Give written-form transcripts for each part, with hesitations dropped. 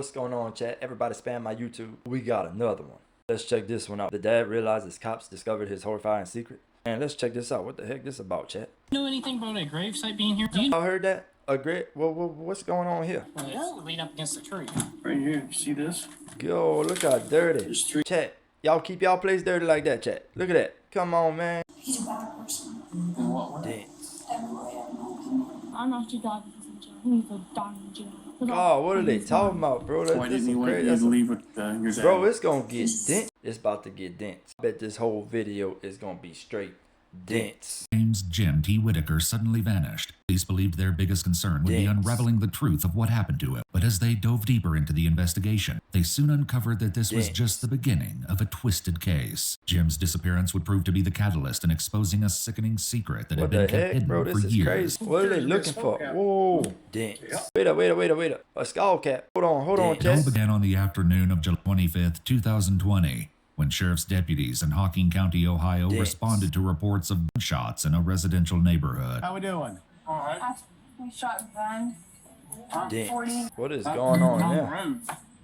What's going on, chat? Everybody spam my YouTube. We got another one. Let's check this one out. The dad realizes cops discovered his horrifying secret. And let's check this out. What the heck this about, chat? Know anything about a gravesite being here? Do you Y'all heard that? A great. What's going on here? it's lean up against the tree? Right here, you see this? Yo, look how dirty. There's three. Chat, y'all keep y'all place dirty like that, chat. Look at that. Come on, man. He's a bad person. In what way? Dance. Every way, I have no opinion. I'm actually glad he's in jail. He needs to die in jail. Oh, what are they talking about, bro? Why didn't you want you to leave with your dad? Bro, it's gonna get dense. It's about to get dense. I bet this whole video is gonna be straight dense. James Jim T. Whitaker suddenly vanished. Police believed their biggest concern would be unraveling the truth of what happened to him. But as they dove deeper into the investigation, they soon uncovered that this was just the beginning of a twisted case. Jim's disappearance would prove to be the catalyst in exposing a sickening secret that had been kept hidden bro? for This is years. crazy. What are they looking for? Whoa, dense. Wait up. A skull cap. Hold on, It all chat. began on the afternoon of July 25th, 2020. When sheriff's deputies in Hocking County, Ohio, responded to reports of gunshots in a residential neighborhood. How we doing? All right. We shot Van. Dense. What is going on now?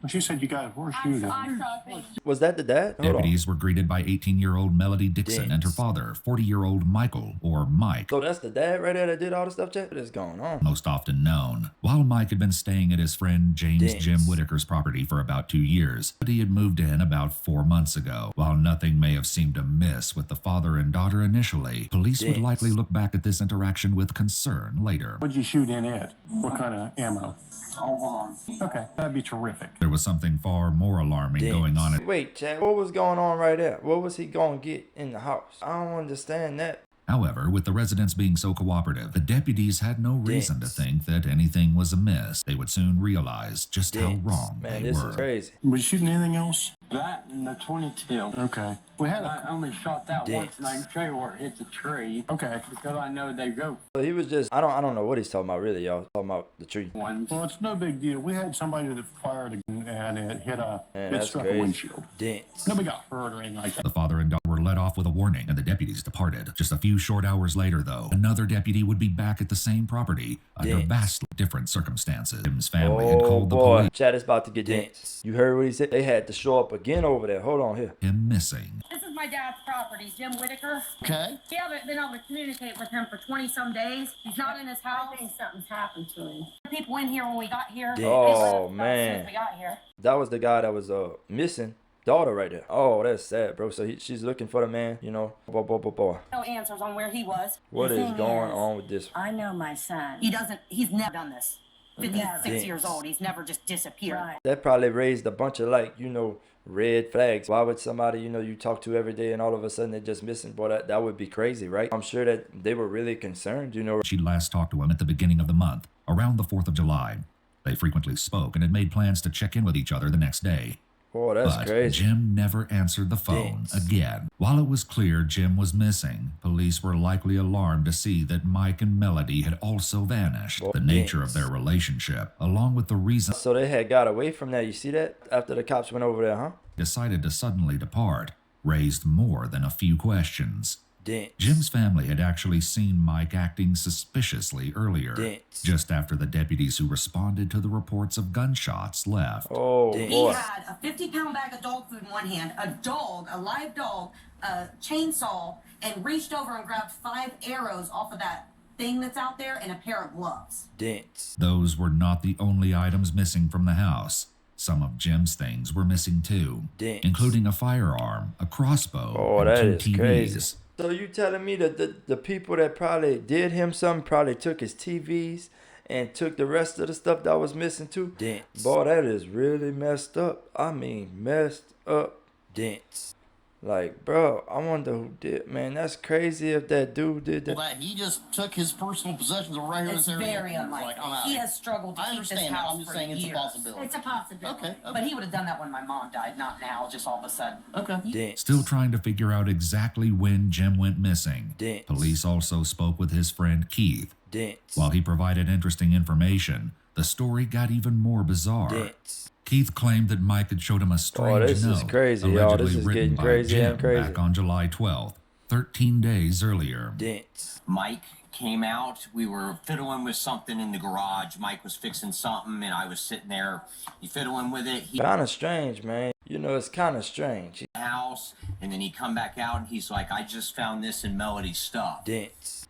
Well, she said you got a horseshoe down. I shot Van. Was that the dad? Hold on. Deputies were greeted by 18-year-old Melody Dixon and her father, 40-year-old Michael, or Mike, So that's the dad right there that did all the stuff, chat? What is going on? most often known. While Mike had been staying at his friend James Jim Whitaker's property for about 2 years, but he had moved in about 4 months ago. While nothing may have seemed amiss with the father and daughter initially, police would likely look back at this interaction with concern later. What'd you shoot in it? What kind of ammo? Hold on. Okay, that'd be terrific. There was something far more alarming going on at Wait, chat. What was going on right there? What was he gonna get in the house? I don't understand that. However, with the residents being so cooperative, the deputies had no reason to think that anything was amiss. They would soon realize just how wrong Man, they this were. is crazy. Was you shooting anything else? That and the 22. Okay. We had I a... only shot that once, and I can tell you where it hit the tree. Okay. Because I know they go So he was just, I don't know what he's talking about really, y'all. Talking about the tree. ones. Well, it's no big deal. We had somebody that fired a gun and it hit a... Man, it that's struck crazy. a windshield. Dense. Nobody got hurt or anything like that. The father and daughter were let off with a warning, and the deputies departed. Just a few short hours later, though, another deputy would be back at the same property under vastly different circumstances. Jim's family had called the police. Chat is about to get dense. You heard what he said? They had to show up again over there. Hold on here. Him missing. This is my dad's property, Jim Whitaker. Okay. We haven't been able to communicate with him for 20-some days. He's not in his house. I think something's happened to him. People in here when we got here. Oh, As man. soon as we got here. That was the guy that was missing. Daughter right there. Oh, that's sad, bro. So she's looking for the man, you know. Boy. No answers on where he was. What The is thing going is, on with this? I know my son. He's never done this. 56 Dense. years old. He's never just disappeared. Right. That probably raised a bunch of, like, you know, red flags. Why would somebody, you know, you talk to every day and all of a sudden they're just missing? Boy, that would be crazy, right? I'm sure that they were really concerned, you know. She last talked to him at the beginning of the month, around the 4th of July. They frequently spoke and had made plans to check in with each other the next day. Boy, that's But crazy. Jim never answered the phone again. While it was clear Jim was missing, police were likely alarmed to see that Mike and Melody had also vanished. The nature of their relationship, along with the reason So they had got away from that. You see that? After the cops went over there, huh? decided to suddenly depart, raised more than a few questions. Dense. Jim's family had actually seen Mike acting suspiciously earlier, Dense. just after the deputies who responded to the reports of gunshots left. Oh, He boy. had a 50-pound bag of dog food in one hand, a live dog, a chainsaw, and reached over and grabbed 5 arrows off of that thing that's out there and a pair of gloves. Dense. Those were not the only items missing from the house. Some of Jim's things were missing too, Dense. including a firearm, a crossbow, Oh, and that 2 is TVs. crazy. So you telling me that the people that probably did him something probably took his TVs and took the rest of the stuff that was missing too? Dense. Boy, that is really messed up. I mean, messed up. Dense. Like, bro, I wonder who did. Man, that's crazy if that dude did that. Well, that he just took his personal possessions right here in It's this area. very unlikely. Like, I'm out. He has struggled to I keep this understand that. house I'm just for saying it's a years. possibility. It's a possibility. Okay. But he would have done that when my mom died, not now, just all of a sudden. Okay. Dense. Still trying to figure out exactly when Jim went missing. Dense. Police also spoke with his friend Keith. Dense. While he provided interesting information, the story got even more bizarre. Dense. Keith claimed that Mike had showed him a strange this is note, crazy, y'all. allegedly This is written getting by crazy Jim and crazy. back on July 12th, 13 days earlier. Dense. Mike came out. We were fiddling with something in the garage. Mike was fixing something, and I was sitting there. He fiddling with it. He Kind of strange, man. You know, it's kind of strange. house, and then he come back out, and he's like, "I just found this in Melody's stuff," Dense.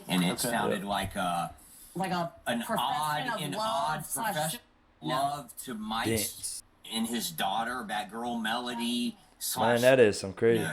and it sounded like Like an profession of love slash profession love to Mike's Dense. and his daughter, that girl Melody. Man, that is some crazy.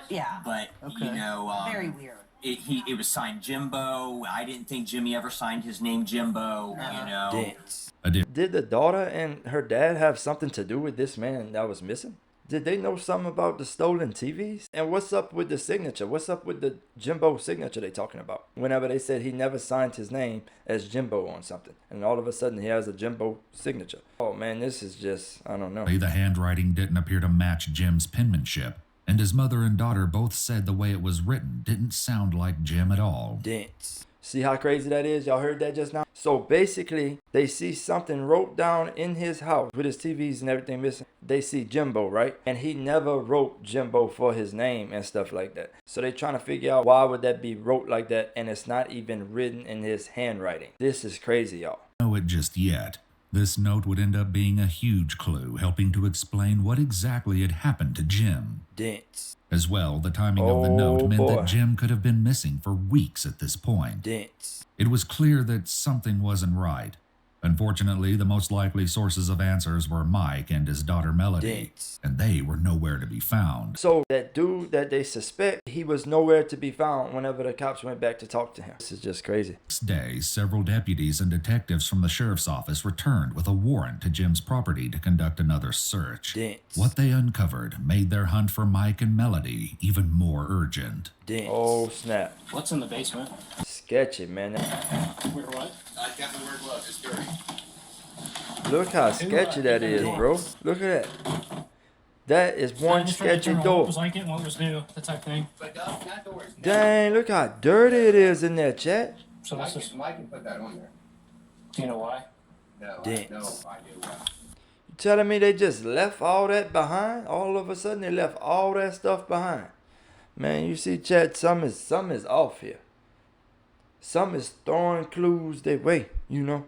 Yeah. But you know, Very weird. It was signed Jimbo. I didn't think Jimmy ever signed his name Jimbo. You know. Dense. Did the daughter and her dad have something to do with this man that was missing? Did they know something about the stolen TVs? And what's up with the signature? What's up with the Jimbo signature they talking about? Whenever they said he never signed his name as Jimbo on something, and all of a sudden he has a Jimbo signature. Oh man, this is just, I don't know. The handwriting didn't appear to match Jim's penmanship, and his mother and daughter both said the way it was written didn't sound like Jim at all. Dense. See how crazy that is? Y'all heard that just now? So basically, they see something wrote down in his house with his TVs and everything missing. They see Jimbo, right? And he never wrote Jimbo for his name and stuff like that. So they trying to figure out why would that be wrote like that, and it's not even written in his handwriting. This is crazy, y'all. Know it just yet. This note would end up being a huge clue, helping to explain what exactly had happened to Jim. Dense. As well, the timing of the note meant that Jim could have been missing for weeks at this point. Dense. It was clear that something wasn't right. Unfortunately, the most likely sources of answers were Mike and his daughter Melody, Dense. and they were nowhere to be found. So that dude that they suspect, he was nowhere to be found whenever the cops went back to talk to him. This is just crazy. Next day, several deputies and detectives from the sheriff's office returned with a warrant to Jim's property to conduct another search. Dense. What they uncovered made their hunt for Mike and Melody even more urgent. Dense. Oh snap. What's in the basement? Sketchy, man. Where what? I definitely wear gloves. It's dirty. Look how sketchy that is, bro. Look at that. That is one Just trying to sketchy determine door. What was like it and what was new, that type of thing. But not doors. Dang, look how dirty it is in there, chat. So Mike, this is, Mike can put that on there. do you know why? No, Dense. no, I do. You telling me they just left all that behind? All of a sudden they left all that stuff behind. Man, you see, chat, some is off here. Some is throwing clues their way, you know.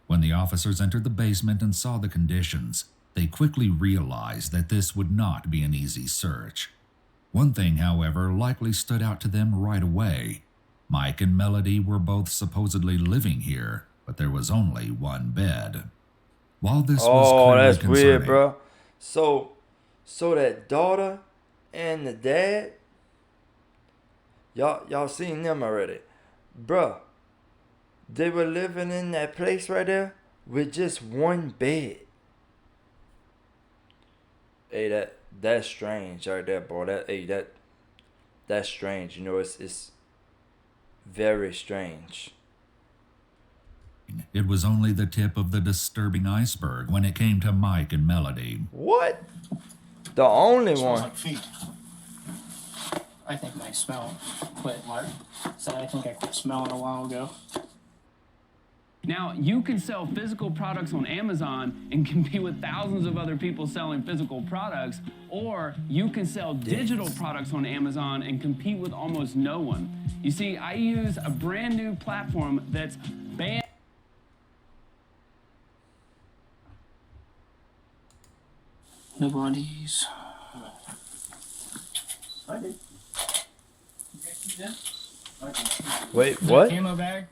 When the officers entered the basement and saw the conditions, they quickly realized that this would not be an easy search. One thing, however, likely stood out to them right away. Mike and Melody were both supposedly living here, but there was only one bed. While this was clearly that's concerning, weird, bro. So that daughter and the dad, y'all seen them already, bruh. They were living in that place right there with just one bed. Hey, that's strange right there, boy. That's strange. You know, it's very strange. it was only the tip of the disturbing iceberg when it came to Mike and Melody. What? The only Smells one. like feet. I think my smell quit. What? So I think I quit smelling a while ago. Now, you can sell physical products on Amazon and compete with thousands of other people selling physical products, or you can sell digital products on Amazon and compete with almost no one. You see, I use a brand new platform that's banned. Nobody's. Wait, what? Camo bag?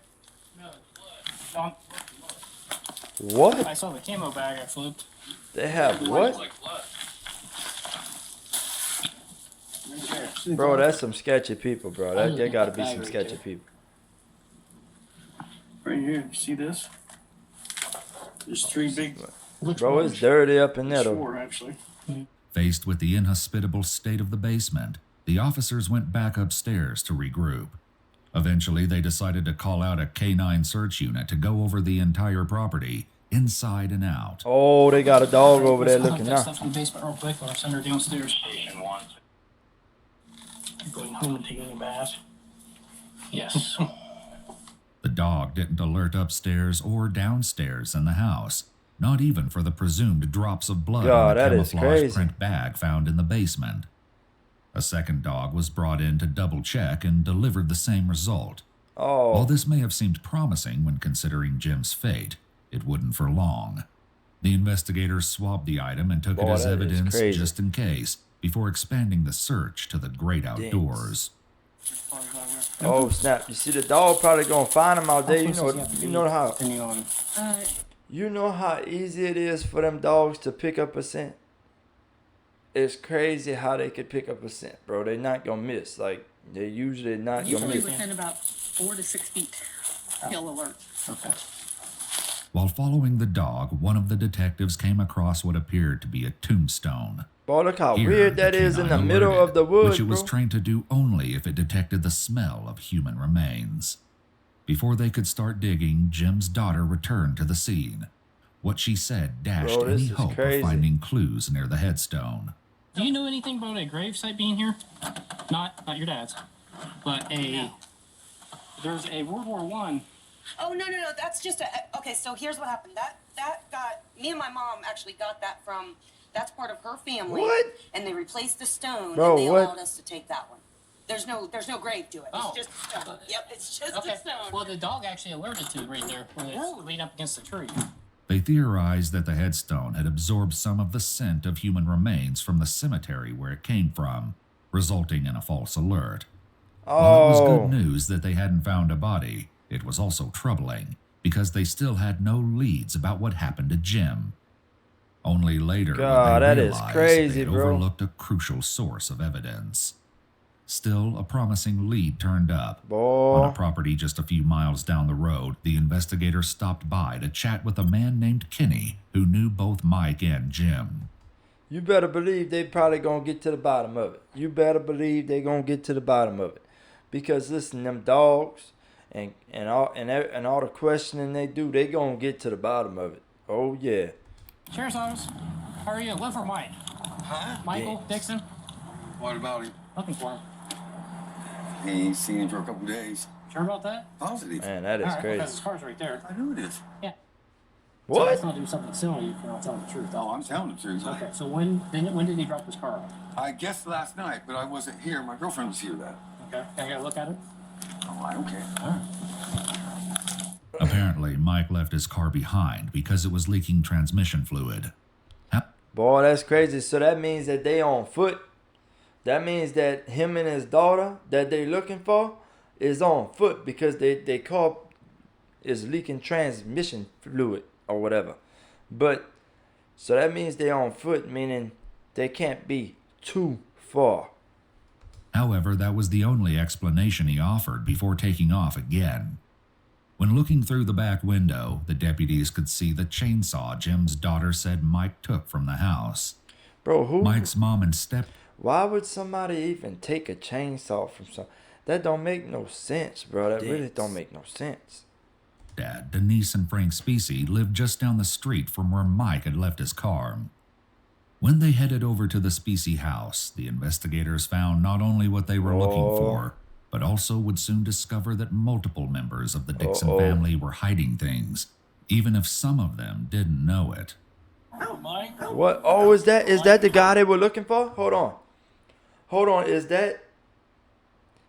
No. What? I saw the camo bag I flipped. They have what? Bro, that's some sketchy people, bro. That gotta be some sketchy people. Right here, you see this? There's three big. Bro, it's dirty up in there, though. Four, actually. Faced with the inhospitable state of the basement, the officers went back upstairs to regroup. Eventually, they decided to call out a K9 search unit to go over the entire property, inside and out. Oh, they got a dog over there Let's looking that now. stuff in the basement real quick, or I'll send her downstairs. I'm going home and taking a bath. Yes. The dog didn't alert upstairs or downstairs in the house, not even for the presumed drops of blood God, on the that is camouflage crazy. print bag found in the basement. A second dog was brought in to double check and delivered the same result. While Oh, this may have seemed promising when considering Jim's fate, it wouldn't for long. The investigators swabbed the item and took it Boy, as that is evidence crazy. just in case, before expanding the search to the great outdoors. oh snap! You see, the dog probably gonna find him out there. You Also, know, you have to you be know how depending on. you know how easy it is for them dogs to pick up a scent. It's crazy how they could pick up a scent, bro. They're not gonna miss. Like they're usually not gonna Usually miss. within about 4 to 6 feet. He'll alert. Okay. While following the dog, one of the detectives came across what appeared to be a tombstone. Boy, look how Here, weird that the is in the canine middle alerted, of the woods, which it was bro. trained to do only if it detected the smell of human remains. Before they could start digging, Jim's daughter returned to the scene. What she said dashed Bro, this any is hope crazy. of finding clues near the headstone. Do you know anything about a gravesite being here? Not your dad's, but there's a World War I. Oh no, that's just a okay. So here's what happened. That got me and my mom actually got that from. That's part of her family. What? And they replaced the stone, Bro, and they what? allowed us to take that one. There's no grave to it. Oh. It's just a stone. Yep, it's just Okay. a stone. Well, the dog actually alerted to it right there when it's leaned up against the tree. They theorized that the headstone had absorbed some of the scent of human remains from the cemetery where it came from, resulting in a false alert. While it was Oh, good news that they hadn't found a body, it was also troubling because they still had no leads about what happened to Jim. Only later God, would that they is realize crazy, they'd bro. overlooked a crucial source of evidence. Still, a promising lead turned up. On boy. a property just a few miles down the road, the investigators stopped by to chat with a man named Kenny who knew both Mike and Jim. You better believe they probably gonna get to the bottom of it. You better believe they gonna get to the bottom of it, because listen, them dogs and all the questioning they do, they gonna get to the bottom of it. Oh yeah. Sheriff's Office, how are you? Look for Mike. Huh? Michael Dixon. What about him? Looking for him. He ain't seen him for a couple days. Sure about that? Positive. Man, that is All right, crazy. because his car's right there. I know it is. Yeah. So What? let's not do something silly if you're not telling the truth. Oh, I'm telling the truth. Okay, so when did he drop his car off? I guess last night, but I wasn't here. My girlfriend was here then. Okay, can I get a look at it? Oh, I don't care. All right. Apparently, Mike left his car behind because it was leaking transmission fluid. Boy, that's crazy. So that means that they on foot. That means that him and his daughter that they looking for is on foot because they car is leaking transmission fluid or whatever. But so that means they on foot, meaning they can't be too far. However, that was the only explanation he offered before taking off again. When looking through the back window, the deputies could see the chainsaw Jim's daughter said Mike took from the house. Bro, who? Mike's mom and Why would somebody even take a chainsaw from some? That don't make no sense, bro. That really don't make no sense. stepdad, Denise and Frank Specie, lived just down the street from where Mike had left his car. When they headed over to the Specie house, the investigators found not only what they were looking for, but also would soon discover that multiple members of the Dixon family were hiding things, even if some of them didn't know it. What? Oh, is that the guy they were looking for? Hold on. Is that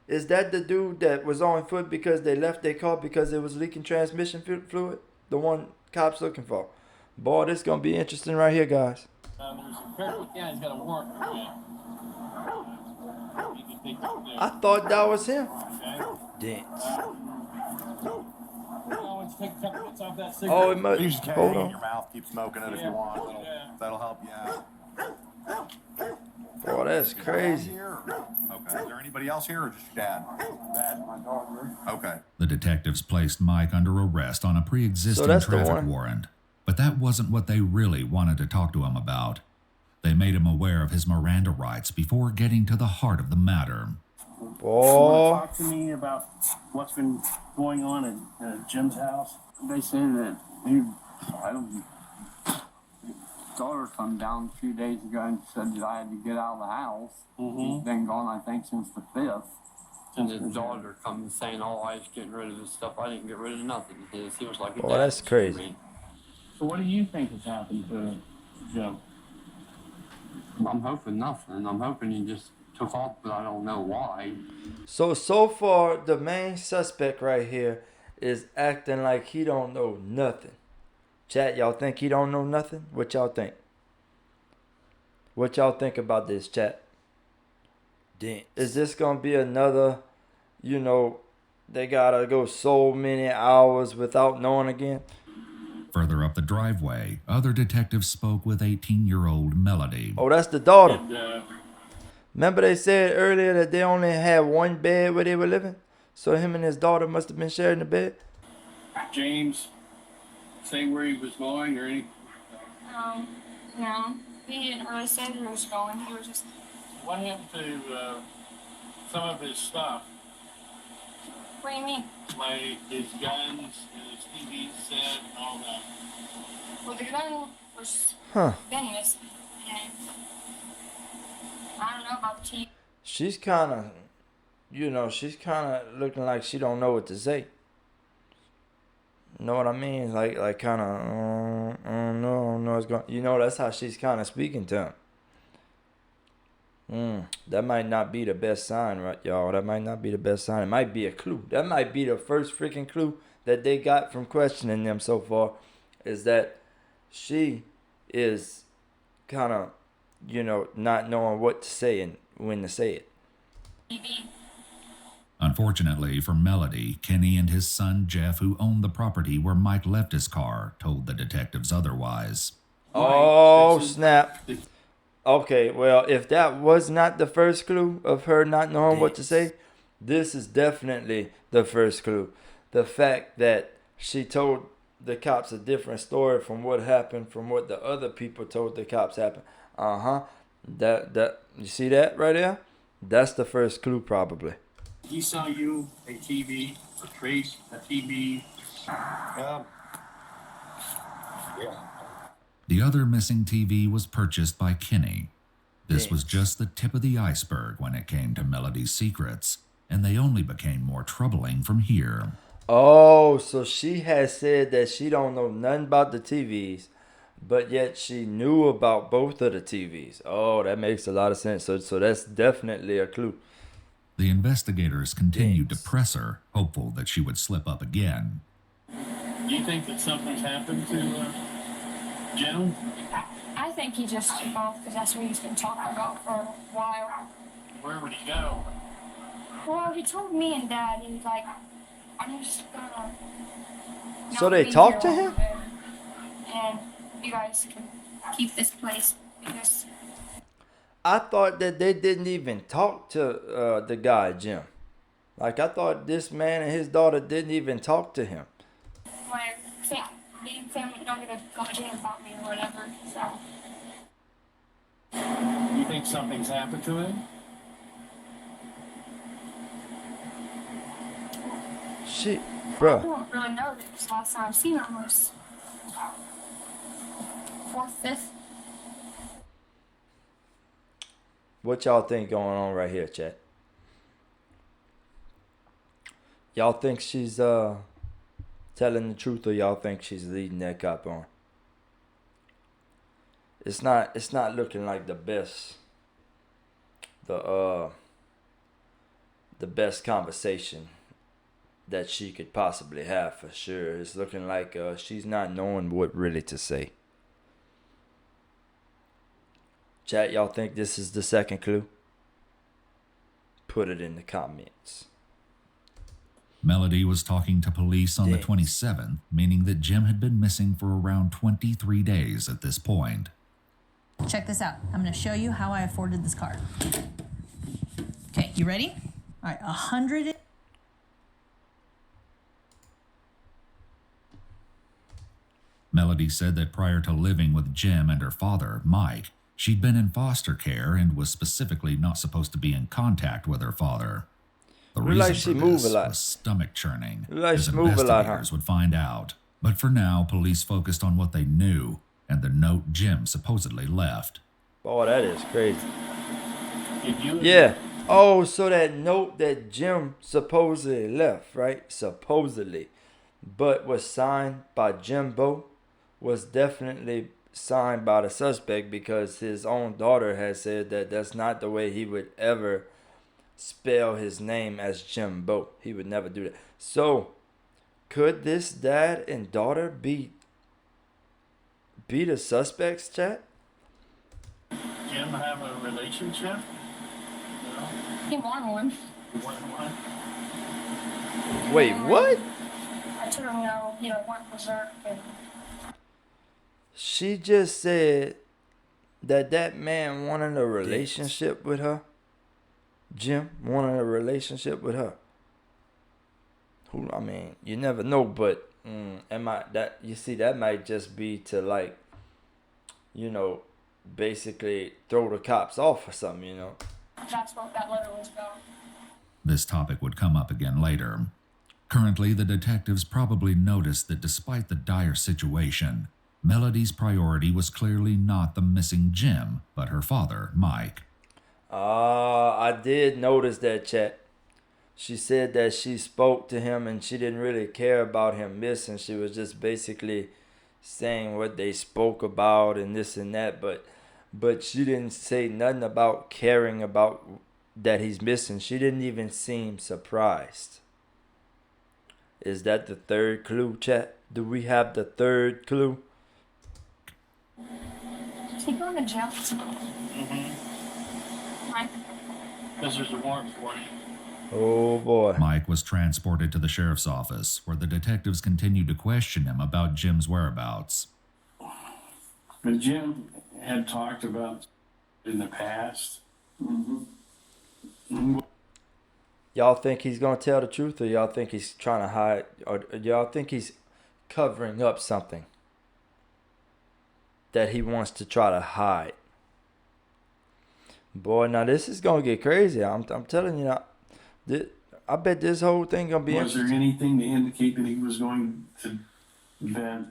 the dude that was on foot because they left their car because it was leaking transmission fluid? The one cops looking for. Boy, this gonna be interesting right here, guys. Yeah, he's got a warrant. I thought that was him. Dance. Oh, it must. You just carry Hold it in on. your mouth, keep smoking it if you want. That'll help you out. Boy, that's crazy. Okay. Is there anybody else here or just your dad? Dad, my daughter. Okay. The detectives placed Mike under arrest on a pre-existing that's the traffic one. warrant, but that wasn't what they really wanted to talk to him about. They made him aware of his Miranda rights before getting to the heart of the matter. Boy. Talk to me about what's been going on at Jim's house. They say that his daughter come down a few days ago and said that I had to get out of the house. He's been gone, I think, since the 5th. And his daughter comes saying, "Oh, I was getting rid of his stuff. I didn't get rid of nothing." He was like, Boy, that's crazy. So what do you think has happened to Jim? I'm hoping nothing. I'm hoping he just to fault, but I don't know why. So far, the main suspect right here is acting like he don't know nothing. Chat, y'all think he don't know nothing? What y'all think? What y'all think about this, chat? Is this gonna be another, you know, they gotta go so many hours without knowing again? Further up the driveway, other detectives spoke with 18-year-old Melody. Oh, that's the daughter. And, Remember they said earlier that they only had one bed where they were living? So him and his daughter must have been sharing the bed? James, say where he was going or any? No. He didn't really say where he was going. He was just. What happened to some of his stuff? What do you mean? Like his guns, his TV set, all that. Well, the gun was been missing. And I don't know about the TV. She's kind of, you know, she's kind of looking like she don't know what to say. Know what I mean? Like kind of, no, it's going. You know, that's how she's kind of speaking to him. That might not be the best sign, right, y'all? That might not be the best sign. It might be a clue. That might be the first freaking clue that they got from questioning them so far, is that she is kind of, you know, not knowing what to say and when to say it. TV. Unfortunately for Melody, Kenny and his son Jeff, who owned the property where Mike left his car, told the detectives otherwise. Oh, snap. Okay, well, if that was not the first clue of her not knowing what to say, this is definitely the first clue. The fact that she told the cops a different story from what happened, from what the other people told the cops happened. That you see that right there? That's the first clue probably. He saw you, a TV, a trace, a TV. Yeah. The other missing TV was purchased by Kenny. This was just the tip of the iceberg when it came to Melody's secrets, and they only became more troubling from here. Oh, so she has said that she don't know nothing about the TVs, but yet she knew about both of the TVs. Oh, that makes a lot of sense. So that's definitely a clue. The investigators continued to press her, hopeful that she would slip up again. Do you think that something's happened to Jim? I think he just took off because that's what he's been talking about for a while. Where would he go? Well, he told me and Dad, he was like, I'm just gonna. So not they be talked to here him? longer, and you guys can keep this place because. I thought that they didn't even talk to the guy, Jim. Like, I thought this man and his daughter didn't even talk to him. My family don't give a goddamn about me or whatever, so. You think something's happened to him? Shit, I bruh. don't really know this. Last time I've seen him was 4th, 5th. What y'all think going on right here, chat? Y'all think she's telling the truth, or y'all think she's leading that cop on? It's not looking like the best the best conversation that she could possibly have, for sure. It's looking like she's not knowing what really to say. Chat, y'all think this is the second clue? Put it in the comments. Melody was talking to police on the 27th, meaning that Jim had been missing for around 23 days at this point. Check this out. I'm going to show you how I afforded this car. Okay, you ready? All right, 100. Melody said that prior to living with Jim and her father, Mike, she'd been in foster care and was specifically not supposed to be in contact with her father. The reason like she for move this a lot. was stomach churning, Like as she move a lot, huh? investigators would find out. But for now, police focused on what they knew and the note Jim supposedly left. Oh, that is crazy. Yeah. Oh, so that note that Jim supposedly left, right? Supposedly. But was signed by Jimbo, was definitely signed by the suspect because his own daughter had said that that's not the way he would ever spell his name as Jimbo. He would never do that. So, could this dad and daughter be the suspects, chat? Jim have a relationship? No. He won one. You want one? Wait, what? I told him no, he don't want berserk. And She just said that man wanted a relationship with her. Jim wanted a relationship with her. Who, I mean, you never know, but that might just be to, like, you know, basically throw the cops off or something, you know. that's what that letter was about. This topic would come up again later. Currently, the detectives probably noticed that despite the dire situation, Melody's priority was clearly not the missing Jim, but her father, Mike. I did notice that, chat. She said that she spoke to him and she didn't really care about him missing. She was just basically saying what they spoke about and this and that, but she didn't say nothing about caring about that he's missing. She didn't even seem surprised. Is that the third clue, chat? Do we have the third clue? Is he going to jail? Mike. Because there's a warrant for him. Oh boy. Mike was transported to the sheriff's office, where the detectives continued to question him about Jim's whereabouts. But Jim had talked about in the past. Y'all think he's gonna tell the truth, or y'all think he's trying to hide, or y'all think he's covering up something that he wants to try to hide? Boy, now this is gonna get crazy. I'm telling you now. I bet this whole thing gonna be. Was there anything to indicate that he was going to, that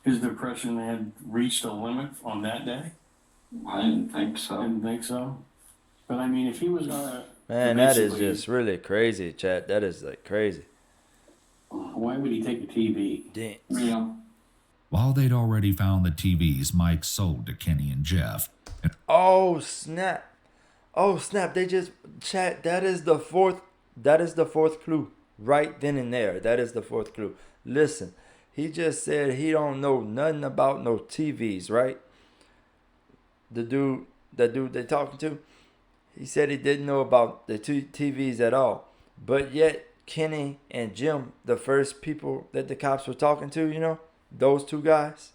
his depression had reached a limit on that day? I didn't think so. Didn't think so. But I mean, if he was gonna, Man, that is just really crazy, chat. That is like crazy. why would he take a TV? Damn. Yeah. While they'd already found the TVs Mike sold to Kenny and Jeff. Oh snap! Oh snap! They just chat. That is the fourth clue. Right then and there. That is the fourth clue. Listen, he just said he don't know nothing about no TVs, right? That dude they talking to, he said he didn't know about the two TVs at all. But yet Kenny and Jim, the first people that the cops were talking to, you know, those two guys,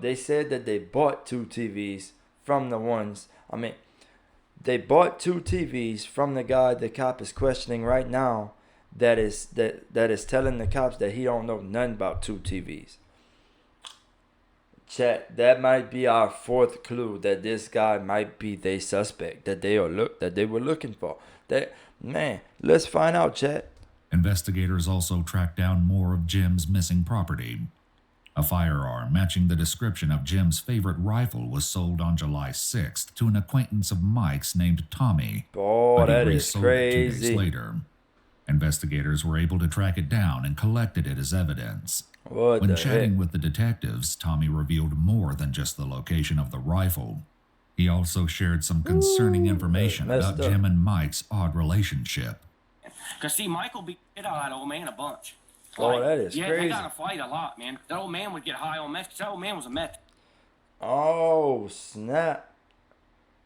they said that they bought two TVs from the ones. I mean, they bought two TVs from the guy the cop is questioning right now. That is telling the cops that he don't know nothing about two TVs. Chat, that might be our fourth clue that this guy might be the suspect that they were looking for. Man, let's find out, chat. Investigators also tracked down more of Jim's missing property. A firearm matching the description of Jim's favorite rifle was sold on July 6th to an acquaintance of Mike's named Tommy. Oh, that is resold it 2 days crazy. later. Investigators were able to track it down and collected it as evidence. When chatting with the detectives, Tommy revealed more than just the location of the rifle. He also shared some concerning information about Jim and Mike's odd relationship. Because, see, Michael beat out that old man a bunch. Oh, that is yeah, crazy. they got to fight a lot, man. That old man would get high on meth because that old man was a meth. Oh, snap.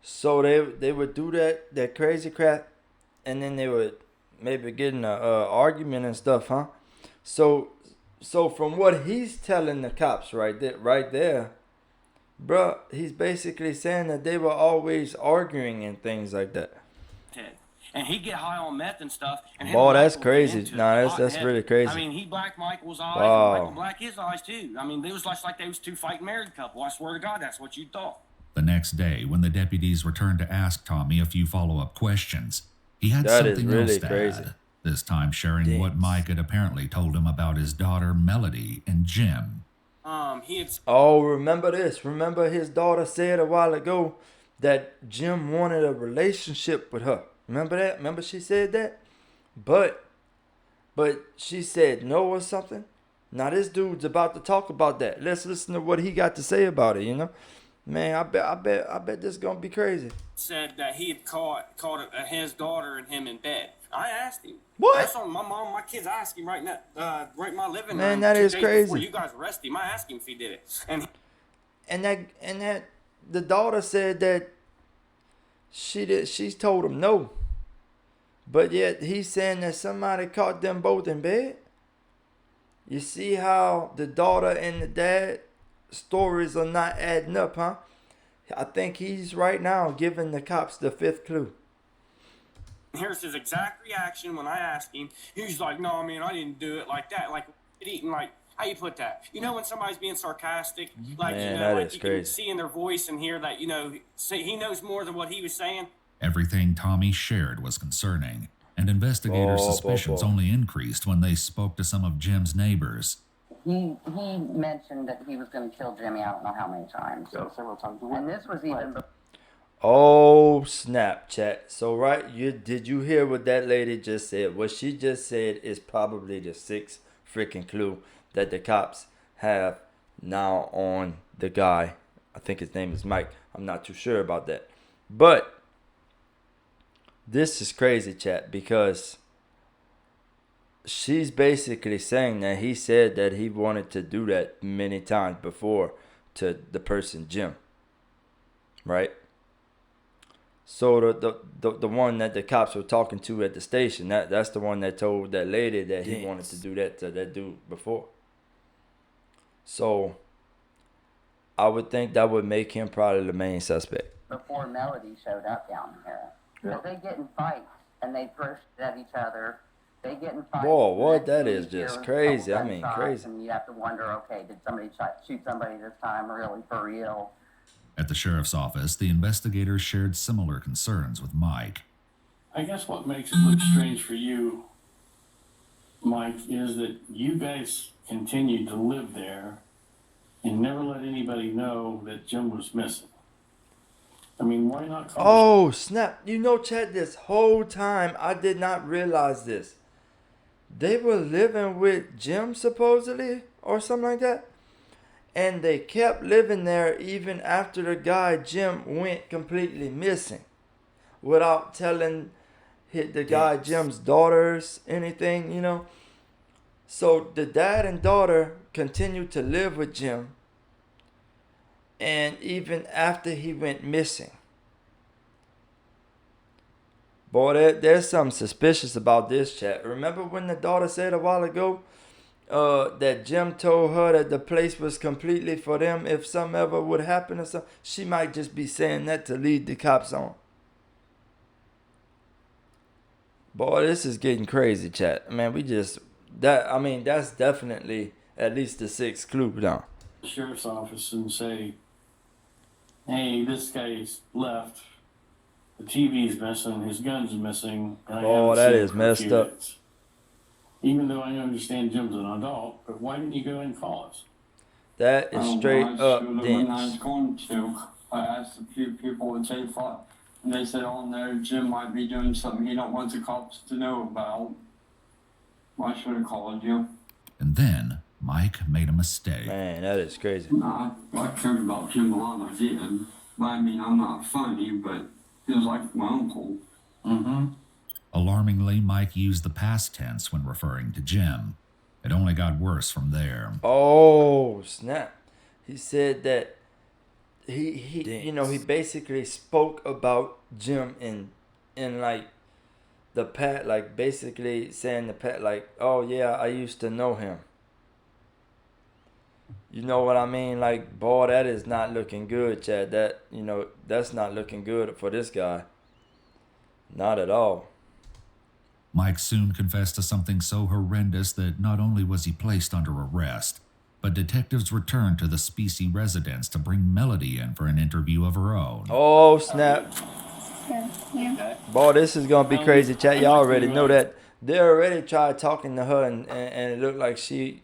So they would do that crazy crap, and then they would maybe get in an argument and stuff, huh? So from what he's telling the cops right there, bruh, he's basically saying that they were always arguing and things like that. And he'd get high on meth and stuff. And Boy, that's crazy. Nah, that's really crazy. I mean, he blacked Michael's eyes, Wow. and Michael blacked his eyes too. I mean, it was like they was two fighting married couple. I swear to God, that's what you thought. The next day, when the deputies returned to ask Tommy a few follow-up questions, he had That is something really else to crazy. add, this time sharing what Mike had apparently told him about his daughter, Melody, and Jim. Oh, remember this. Remember his daughter said a while ago that Jim wanted a relationship with her. Remember that? Remember she said that? But she said no or something? Now this dude's about to talk about that. Let's listen to what he got to say about it. Man, I bet this gonna be crazy. Said that he had caught his daughter and him in bed. I asked him. What? That's on my mom, my kids. I asked him right now, right in my living room. Man, that 2 is days crazy. Before you guys arrested him, I asked him if he did it, And that the daughter said that she's told him no. But yet he's saying that somebody caught them both in bed. You see how the daughter and the dad stories are not adding up, huh? I think he's right now giving the cops the 5th clue. Here's his exact reaction when I asked him. He's like, "No, man, I didn't do it like that. Like eating, like how you put that? You know, when somebody's being sarcastic, like Man, that like is you crazy. can see in their voice and hear that say he knows more than what he was saying." Everything Tommy shared was concerning, and investigators' suspicions only increased when they spoke to some of Jim's neighbors. He mentioned that he was going to kill Jimmy. I don't know how many times. Yeah, several times. And this was even. Oh, Snapchat. So did you hear what that lady just said? What she just said is probably the 6th freaking clue that the cops have now on the guy. I think his name is Mike. I'm not too sure about that. But this is crazy, chat, because she's basically saying that he said that he wanted to do that many times before to the person Jim. Right? So the one that the cops were talking to at the station, that's the one that told that lady that he wanted to do that to that dude before. So I would think that would make him probably the main suspect. Before Melody showed up down here. Because they get in fights and they throw shit at each other. They get in fights. Whoa, what? That and is you just hear crazy. I couple mean, gunshots, crazy. And you have to wonder, okay, did somebody shoot somebody this time, really, for real? At the sheriff's office, the investigators shared similar concerns with Mike. I guess what makes it look strange for you, Mike, is that you guys continued to live there and never let anybody know that Jim was missing. I mean, why not call? Oh, snap. Chad, this whole time I did not realize this. They were living with Jim, supposedly, or something like that. And they kept living there even after the guy, Jim, went completely missing. Without telling the guy, Jim's daughters, anything, So the dad and daughter continued to live with Jim. And even after he went missing. Boy, there's something suspicious about this, chat. Remember when the daughter said a while ago that Jim told her that the place was completely for them if something ever would happen or something? She might just be saying that to lead the cops on. Boy, this is getting crazy, chat. Man, that's definitely at least the 6th clue down. The sheriff's office and say, hey, this guy's left. The TV's missing. His gun's missing. Oh, that is messed up. Even though I understand Jim's an adult, but why didn't you go and call us? That is straight up When I was going to, I asked a few people what they thought, and they said, "Oh no, Jim might be doing something he don't want the cops to know about." I should have called you. And then Mike made a mistake. Man, that is crazy. I cared about Jim a lot, I did. But I mean, I'm not funny, but he was like my uncle. Mm-hmm. Alarmingly, Mike used the past tense when referring to Jim. It only got worse from there. Oh, snap. He said that he basically spoke about Jim in like the past, like basically saying the past, like, oh yeah, I used to know him. You know what I mean? Like, boy, that is not looking good, Chad. That's not looking good for this guy. Not at all. Mike soon confessed to something so horrendous that not only was he placed under arrest, but detectives returned to the Specie residence to bring Melody in for an interview of her own. Oh, snap. Yeah. Boy, this is going to be crazy, chat. Y'all already know that. They already tried talking to her, and it looked like she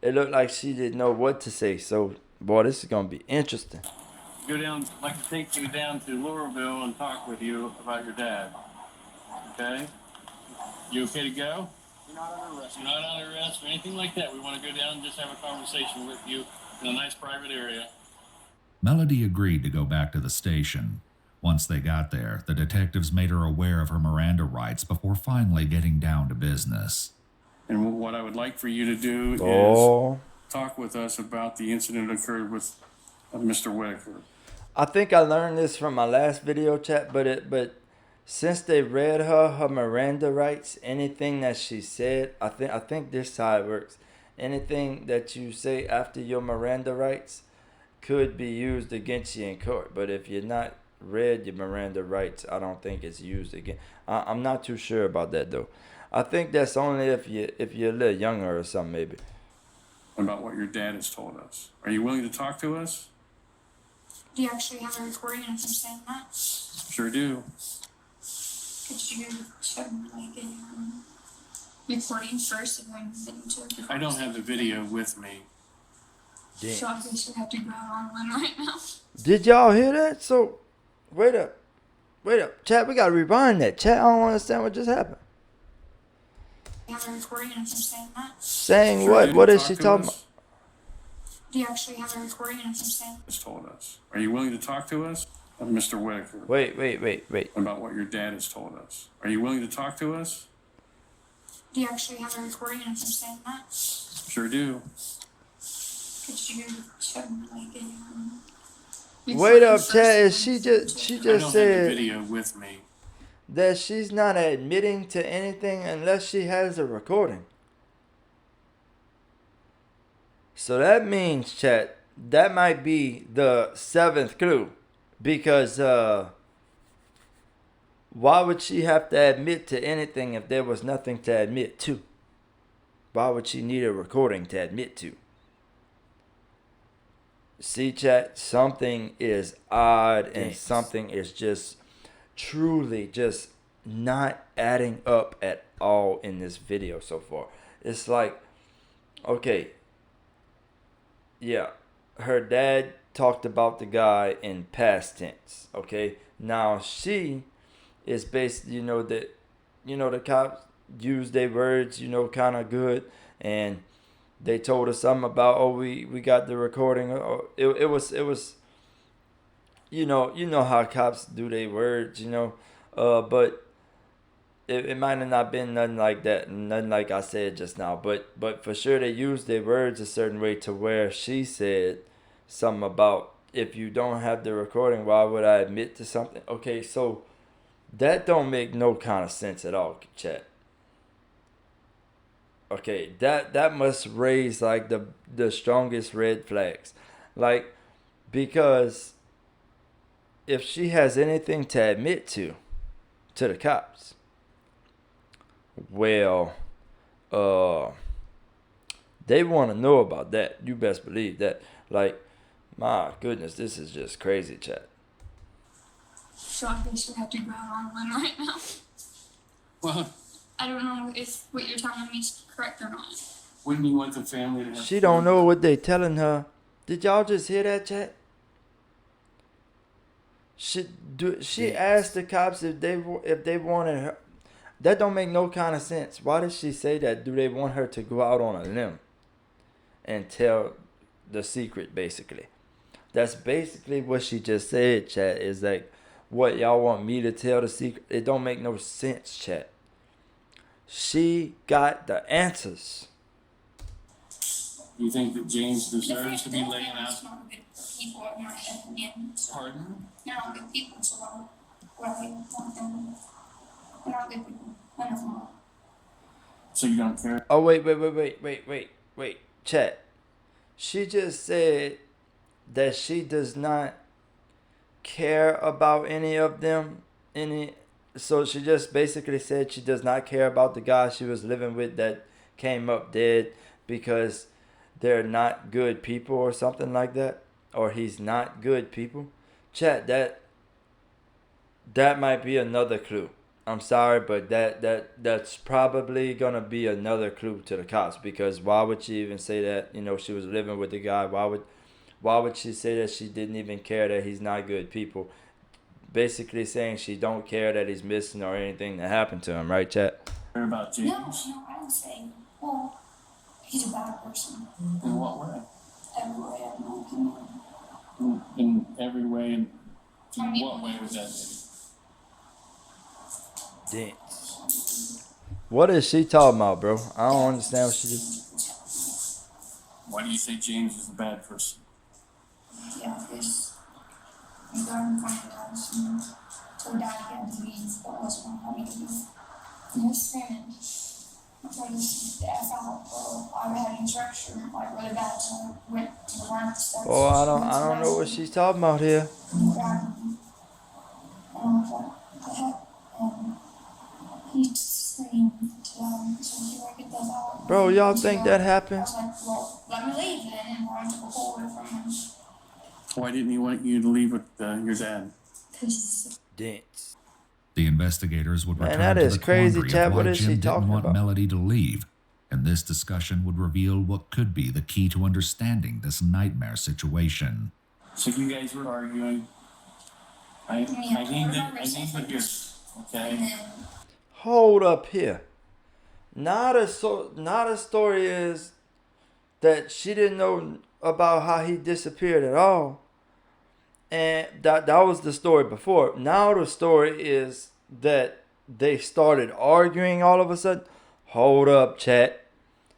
didn't know what to say. So, boy, this is going to be interesting. Go down, I'd like to take you down to Louisville and talk with you about your dad. Okay? You okay to go? not under arrest. You're not under arrest or anything like that. We want to go down and just have a conversation with you in a nice private area. Melody agreed to go back to the station. Once they got there, the detectives made her aware of her Miranda rights before finally getting down to business. And what I would like for you to do is talk with us about the incident that occurred with Mr. Whitaker. I think I learned this from my last video chat, but since they read her Miranda rights, anything that she said, I think this is how it works. Anything that you say after your Miranda rights could be used against you in court. But if you're not read your Miranda rights, I don't think it's used again. I'm not too sure about that though. I think that's only if you're a little younger or something maybe. About what your dad has told us. Are you willing to talk to us? Do you actually have a recording of him saying that? Sure do. Could you show me like a recording first and then to I don't have the video with me. Damn. So I guess we have to go out on one right now. Did y'all hear that? So wait up. Chat, we gotta rewind that. Chat, I don't understand what just happened. You have a recording of him saying that? Saying sure, what? What is she talking about? Do you actually have a recording of him saying has told us. Are you willing to talk to us? Mr. Whitaker. Wait. About what your dad has told us. Are you willing to talk to us? Do you actually have a recording of him saying that? Sure do. Could you show me like a wait up, chat. She just I don't said have the video with me. That she's not admitting to anything unless she has a recording. So that means, chat, that might be the 7th clue. Because why would she have to admit to anything if there was nothing to admit to? Why would she need a recording to admit to? See, chat, something is odd and something is just truly just not adding up at all in this video so far. It's like, okay, yeah, her dad talked about the guy in past tense. Okay, now she is basically, the cops use their words, kind of good, and they told her something about, we got the recording. It was you know how cops do their words, but it might have not been nothing like that, nothing like I said just now, but for sure they used their words a certain way to where she said something about, if you don't have the recording, why would I admit to something? Okay, so that don't make no kind of sense at all, chat. Okay, that must raise like the strongest red flags, like, because if she has anything to admit to the cops, well, they want to know about that. You best believe that. Like, my goodness, this is just crazy, chat. So I guess we have to go out on one right now. Well, I don't know if what you're telling me is correct or not. Wouldn't you want the family to have... She don't know what they telling her. Did y'all just hear that, chat? She asked the cops if they wanted her. That don't make no kind of sense. Why did she say that? Do they want her to go out on a limb and tell the secret, basically? That's basically what she just said, chat. Is like, what, y'all want me to tell the secret? It don't make no sense, chat. She got the answers. You think that James deserves to be laying out? People in my opinion. Pardon? They're not good people, so why would I want them? They're not good people. I know. So you don't care? Oh, wait. Chat. She just said that she does not care about any of them. So she just basically said she does not care about the guy she was living with that came up dead because they're not good people or something like that. Or he's not good people. Chat, that might be another clue. I'm sorry, but that's probably gonna be another clue to the cops, because why would she even say that? She was living with the guy. Why would she say that she didn't even care that he's not good people? Basically saying she don't care that he's missing or anything that happened to him, right, chat? About James? No, I don't not say, well, he's a bad person. In what way? Every way, in my opinion. In every way. In I mean, what way was that? Dance. What is she talking about, bro? I don't understand what she did. Why do you say James was a bad person? Yeah, because we got in front of the house and told Dad he had to leave, but wasn't going to let me leave. And he was screaming. I tried to get the F out, but I had instruction, like really bad, so I went to the line of the steps. Oh, I don't know what she's talking about here. And grabbed me. And I was like, what the heck? And he screamed to them, so he like get that out. Bro, y'all think that happened? I was like, well, let me leave then, and I took a hold away from him. Why didn't he want you to leave with your dad? Because Dance. The investigators would Man, return that to is the crazy, quandary Chad. of What why is she Jim didn't talking want about? Melody to leave, and this discussion would reveal what could be the key to understanding this nightmare situation. So you guys were arguing. I need to hear. Okay. Hold up here. Not a story is that she didn't know about how he disappeared at all. And that was the story before. Now the story is that they started arguing all of a sudden. Hold up, chat.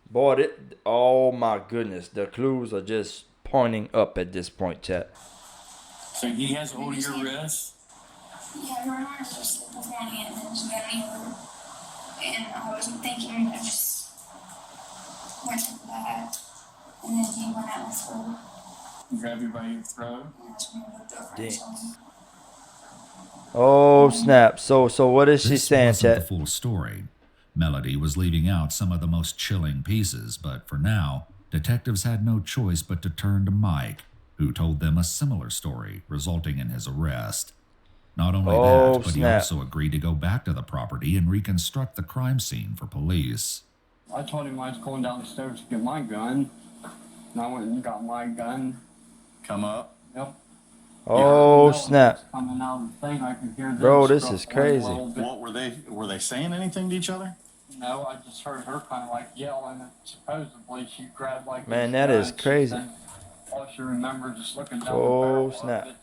Boy, oh my goodness. The clues are just pointing up at this point, chat. So he has hold of your wrist? yeah, her arm was just beforehand, and she got me over. And I wasn't thinking, I just went to the back, and then he went at my throat. Grab you by your throat? And that's when I looked over Damn. and saw him. Oh snap! So what is she This saying, wasn't chat? the full story. Melody was leaving out some of the most chilling pieces, but for now, detectives had no choice but to turn to Mike, who told them a similar story, resulting in his arrest. Not only that, but he snap. also agreed to go back to the property and reconstruct the crime scene for police. I told him I was going downstairs to get my gun, and I went and got my gun. Come up. Yep. Oh snap! Coming out of the thing, I could hear them Bro, this is scuffling a crazy. little bit. What were they saying anything to each other? No, I just heard her kind of like yelling, and supposedly she grabbed like Man, this that gun. is She crazy. said, all she remembers just looking down Oh, the barrel of snap. it.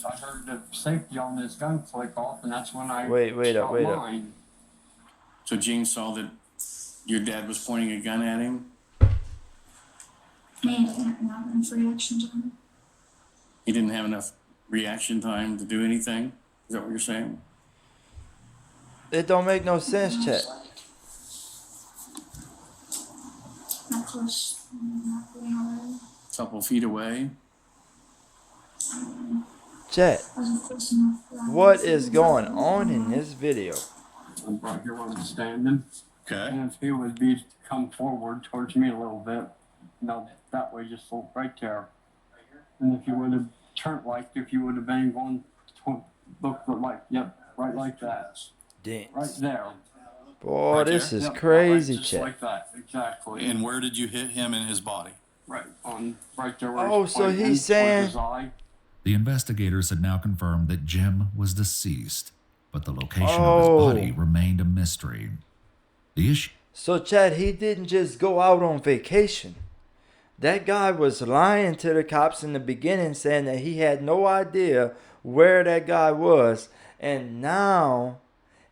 I heard the safety on this gun click off, and that's when I Wait up, shot wait up. mine. So James saw that your dad was pointing a gun at him? Man, I didn't have enough reaction time. He didn't have enough reaction time to do anything? Is that what you're saying? It don't make no sense, chat. Not close, not really already. A couple feet away? Chat. Wasn't close enough. What is going on in this video? I'm right here where I'm standing. Okay. And if he would be to come forward towards me a little bit, no, that way, just right there. And if you would have turned like, if you would have been going to look like, yep, right like that. Dance. Right there. Boy, Right this there? is Yep, crazy, right, just chat. like that, exactly. And where did you hit him in his body? Right on, right there where Oh, he's so pointing he's towards saying- his eye. The investigators had now confirmed that Jim was deceased, but the location of Oh. his body remained a mystery. The issue So, Chad, he didn't just go out on vacation. That guy was lying to the cops in the beginning, saying that he had no idea where that guy was. And now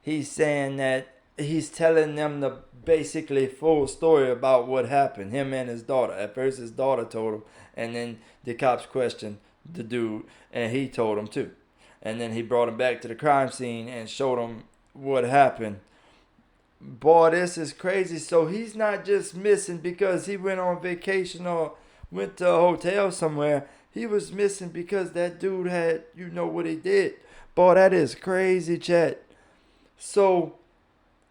he's saying that he's telling them the basically full story about what happened, him and his daughter. At first, his daughter told him, and then the cops questioned the dude, and he told him too. And then he brought him back to the crime scene and showed him what happened. Boy, this is crazy. So he's not just missing because he went on vacation or went to a hotel somewhere. He was missing because that dude had, you know what he did. Boy, that is crazy, chat. So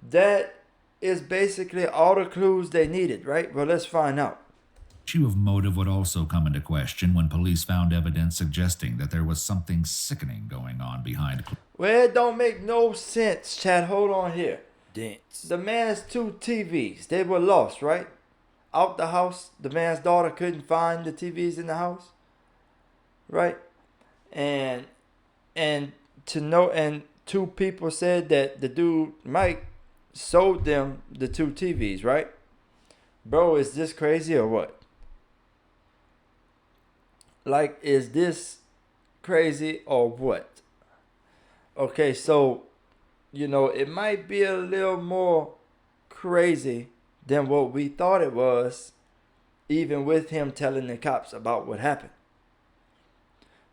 that is basically all the clues they needed, right? Well, let's find out. issue of motive would also come into question when police found evidence suggesting that there was something sickening going on behind. Well, it don't make no sense, chat. Hold on here. The man's 2 TVs. They were lost, right? Out the house. The man's daughter couldn't find the TVs in the house. Right? And 2 people said that the dude, Mike, sold them the 2 TVs, right? Bro, is this crazy or what? Like, is this crazy or what? Okay, so, you know, it might be a little more crazy than what we thought it was, even with him telling the cops about what happened.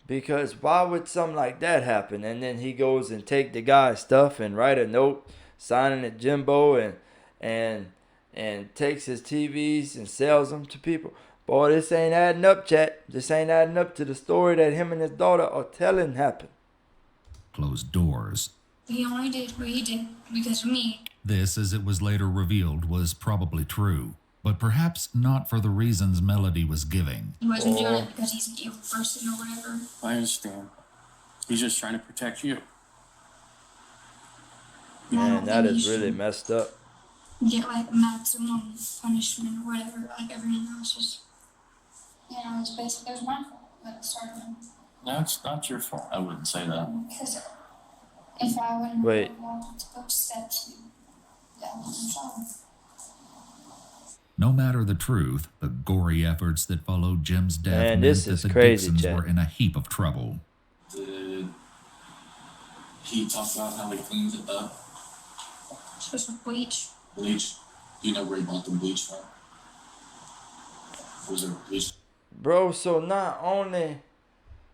Because why would something like that happen? And then he goes and take the guy's stuff and write a note signing it Jimbo and takes his TVs and sells them to people. Boy, this ain't adding up, chat. This ain't adding up to the story that him and his daughter are telling happened. Closed doors. He only did what he did because of me. This, as it was later revealed, was probably true, but perhaps not for the reasons Melody was giving. He wasn't doing it because he's an evil person or whatever. I understand. He's just trying to protect you. Man, that is really messed up. Get like maximum punishment or whatever, like everyone else is. You know, it's basically, it was my fault that started him. No, it's not your fault. I wouldn't say that. Because if I wouldn't Wait. have walked those steps, that wasn't wrong. No matter the truth, the gory efforts that followed Jim's death Man, meant this that is the crazy, Dixons Jack. were in a heap of trouble. Did he talk about how he cleans it up? Just with bleach. Bleach? Do you know where he bought the bleach from? Was there bleach? Bro, so not only,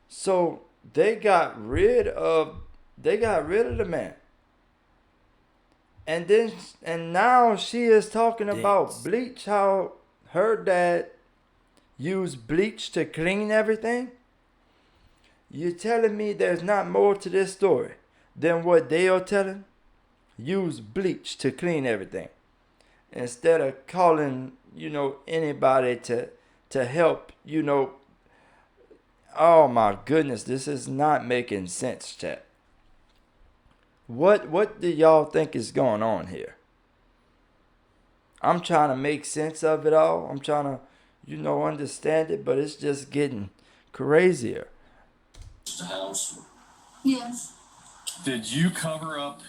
so they got rid of the man. And now she is talking about bleach, how her dad used bleach to clean everything. You're telling me there's not more to this story than what they are telling? Use bleach to clean everything. Instead of calling, you know, anybody to help, you know. Oh my goodness, this is not making sense, chat. What do y'all think is going on here? I'm trying to make sense of it all. I'm trying to, you know, understand it, but it's just getting crazier. The house. Yes. Did you cover up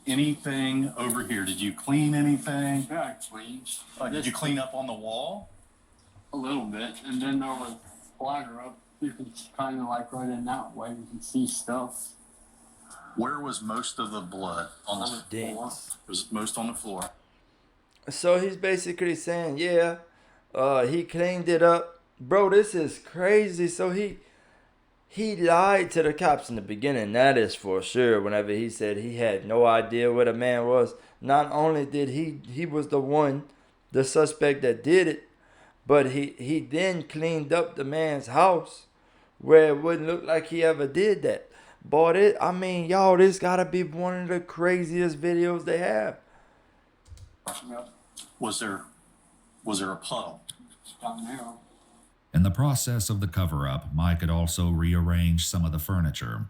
anything over here? Did you clean anything? Yeah, I cleaned. Did you clean up on the wall? A little bit, and then there was splatter up. You can kind of like right in that way. You can see stuff. Where was most of the blood? On the floor. Was most on the floor? So he's basically saying, yeah, he cleaned it up. Bro, this is crazy. So he lied to the cops in the beginning. That is for sure. Whenever he said he had no idea what a man was. Not only did he was the suspect that did it, but he then cleaned up the man's house where it wouldn't look like he ever did that. Boy, I mean, y'all, this gotta be one of the craziest videos they have. Was there a puddle? Down there. In the process of the cover-up, Mike had also rearranged some of the furniture.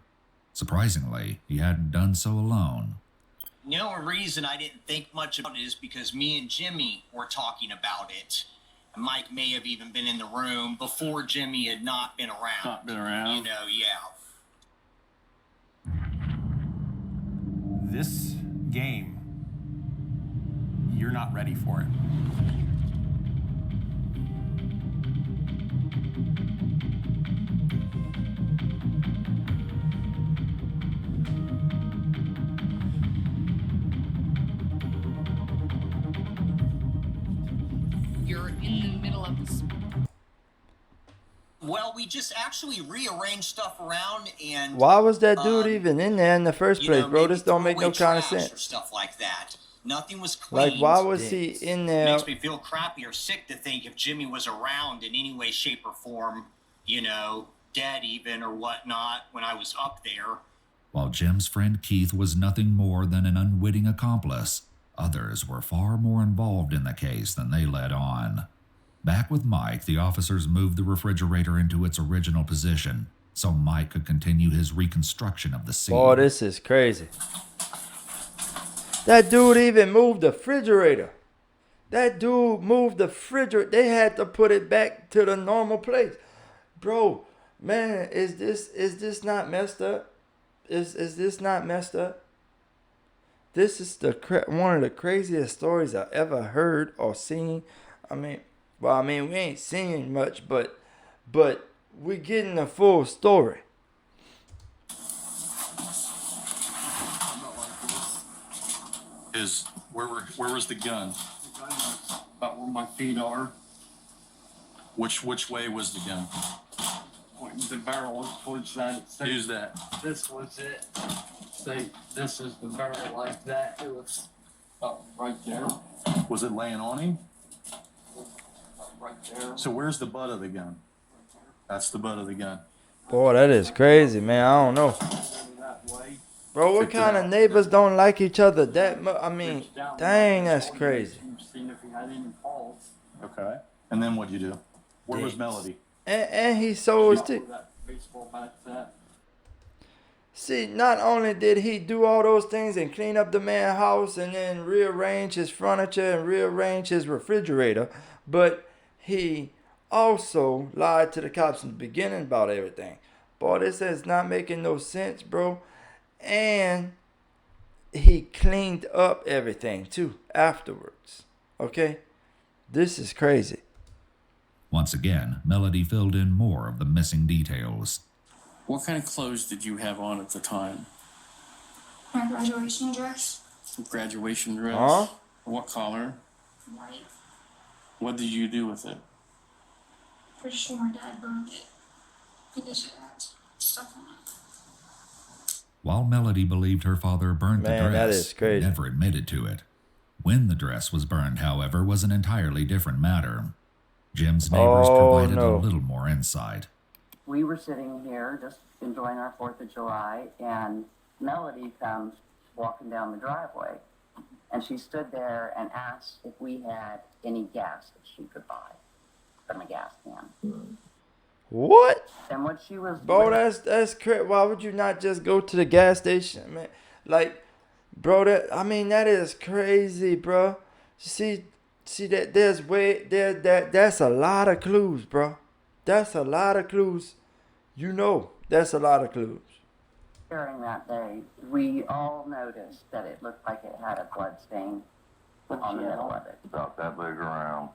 Surprisingly, he hadn't done so alone. The only reason I didn't think much about it is because me and Jimmy were talking about it. And Mike may have even been in the room before Jimmy had not been around. Not been around. You know, yeah. This game, you're not ready for it. You're in the middle of this. Well, we just actually rearranged stuff around and... Why was that dude even in there in the first place, bro? This don't make no kind of trash sense. Or stuff like that. Nothing was cleaned. Like, why was he in there? Makes me feel crappy or sick to think if Jimmy was around in any way, shape, or form, you know, dead even or whatnot when I was up there. While Jim's friend Keith was nothing more than an unwitting accomplice, others were far more involved in the case than they let on. Back with Mike, the officers moved the refrigerator into its original position so Mike could continue his reconstruction of the scene. Boy, this is crazy. That dude even moved the refrigerator. That dude moved the refrigerator. They had to put it back to the normal place. Bro, man, is this not messed up? Is this not messed up? this is one of the craziest stories I ever heard or seen. I mean, we ain't seen much, but we getting the full story. Where was the gun? The gun was about where my feet are. Which way was the gun? Pointing the barrel towards that. Who's that? This was it. Say, this is the barrel like that. It was up right there. Was it laying on him? Up right there. So where's the butt of the gun? That's the butt of the gun. Boy, that is crazy, man. I don't know. Bro, what kind of neighbors don't like each other that much? I mean, dang, that's crazy. Seeing if he had any faults. Okay. And then what'd you do? Where was Melody? And he sold his That baseball bat set. See, not only did he do all those things and clean up the man's house and then rearrange his furniture and rearrange his refrigerator, but he also lied to the cops in the beginning about everything. Boy, this is not making no sense, bro. And he cleaned up everything too afterwards. Okay? This is crazy. Once again, Melody filled in more of the missing details. What kind of clothes did you have on at the time? My graduation dress. Graduation dress? Huh? What color? White. What did you do with it? Pretty sure my dad burned it. Because it had stuff on it. While Melody believed her father burned the Man, that dress, is crazy. he never admitted to it. When the dress was burned, however, was an entirely different matter. Jim's neighbors provided a little more insight. We were sitting here just enjoying our 4th of July, and Melody comes walking down the driveway. And she stood there and asked if we had any gas that she could buy from a gas can. What? And what she was... Bro, that's crazy. Why would you not just go to the gas station, man? Like, bro, that is crazy, bro. See that that's a lot of clues, bro. That's a lot of clues. That's a lot of clues. During that day, we all noticed that it looked like it had a blood stain on the middle of it. About that big around.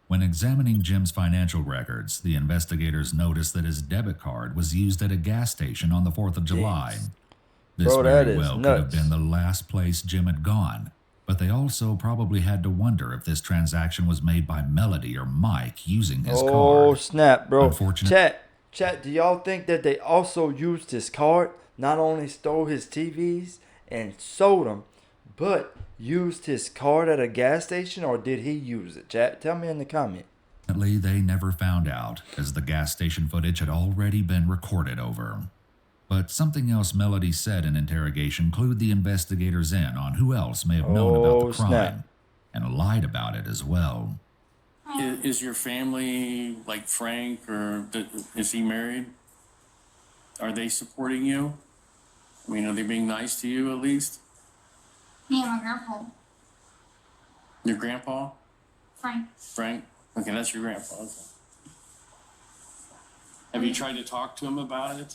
When examining Jim's financial records, the investigators noticed that his debit card was used at a gas station on the 4th of July. This Bro, that very is well could nuts. have been the last place Jim had gone, but they also probably had to wonder if this transaction was made by Melody or Mike using his card. Oh, snap, bro. Unfortunately, Chat, do y'all think that they also used his card? Not only stole his TVs and sold them, but used his card at a gas station, or did he use it? Chat, tell me in the comment. they never found out, as the gas station footage had already been recorded over. But something else Melody said in interrogation clued the investigators in on who else may have known about the crime, snap. and lied about it as well. Is your family like Frank, or is he married? Are they supporting you? I mean, are they being nice to you at least? Me and my grandpa. Your grandpa? Frank. Frank? Okay, that's your grandpa. Okay. Have you tried to talk to him about it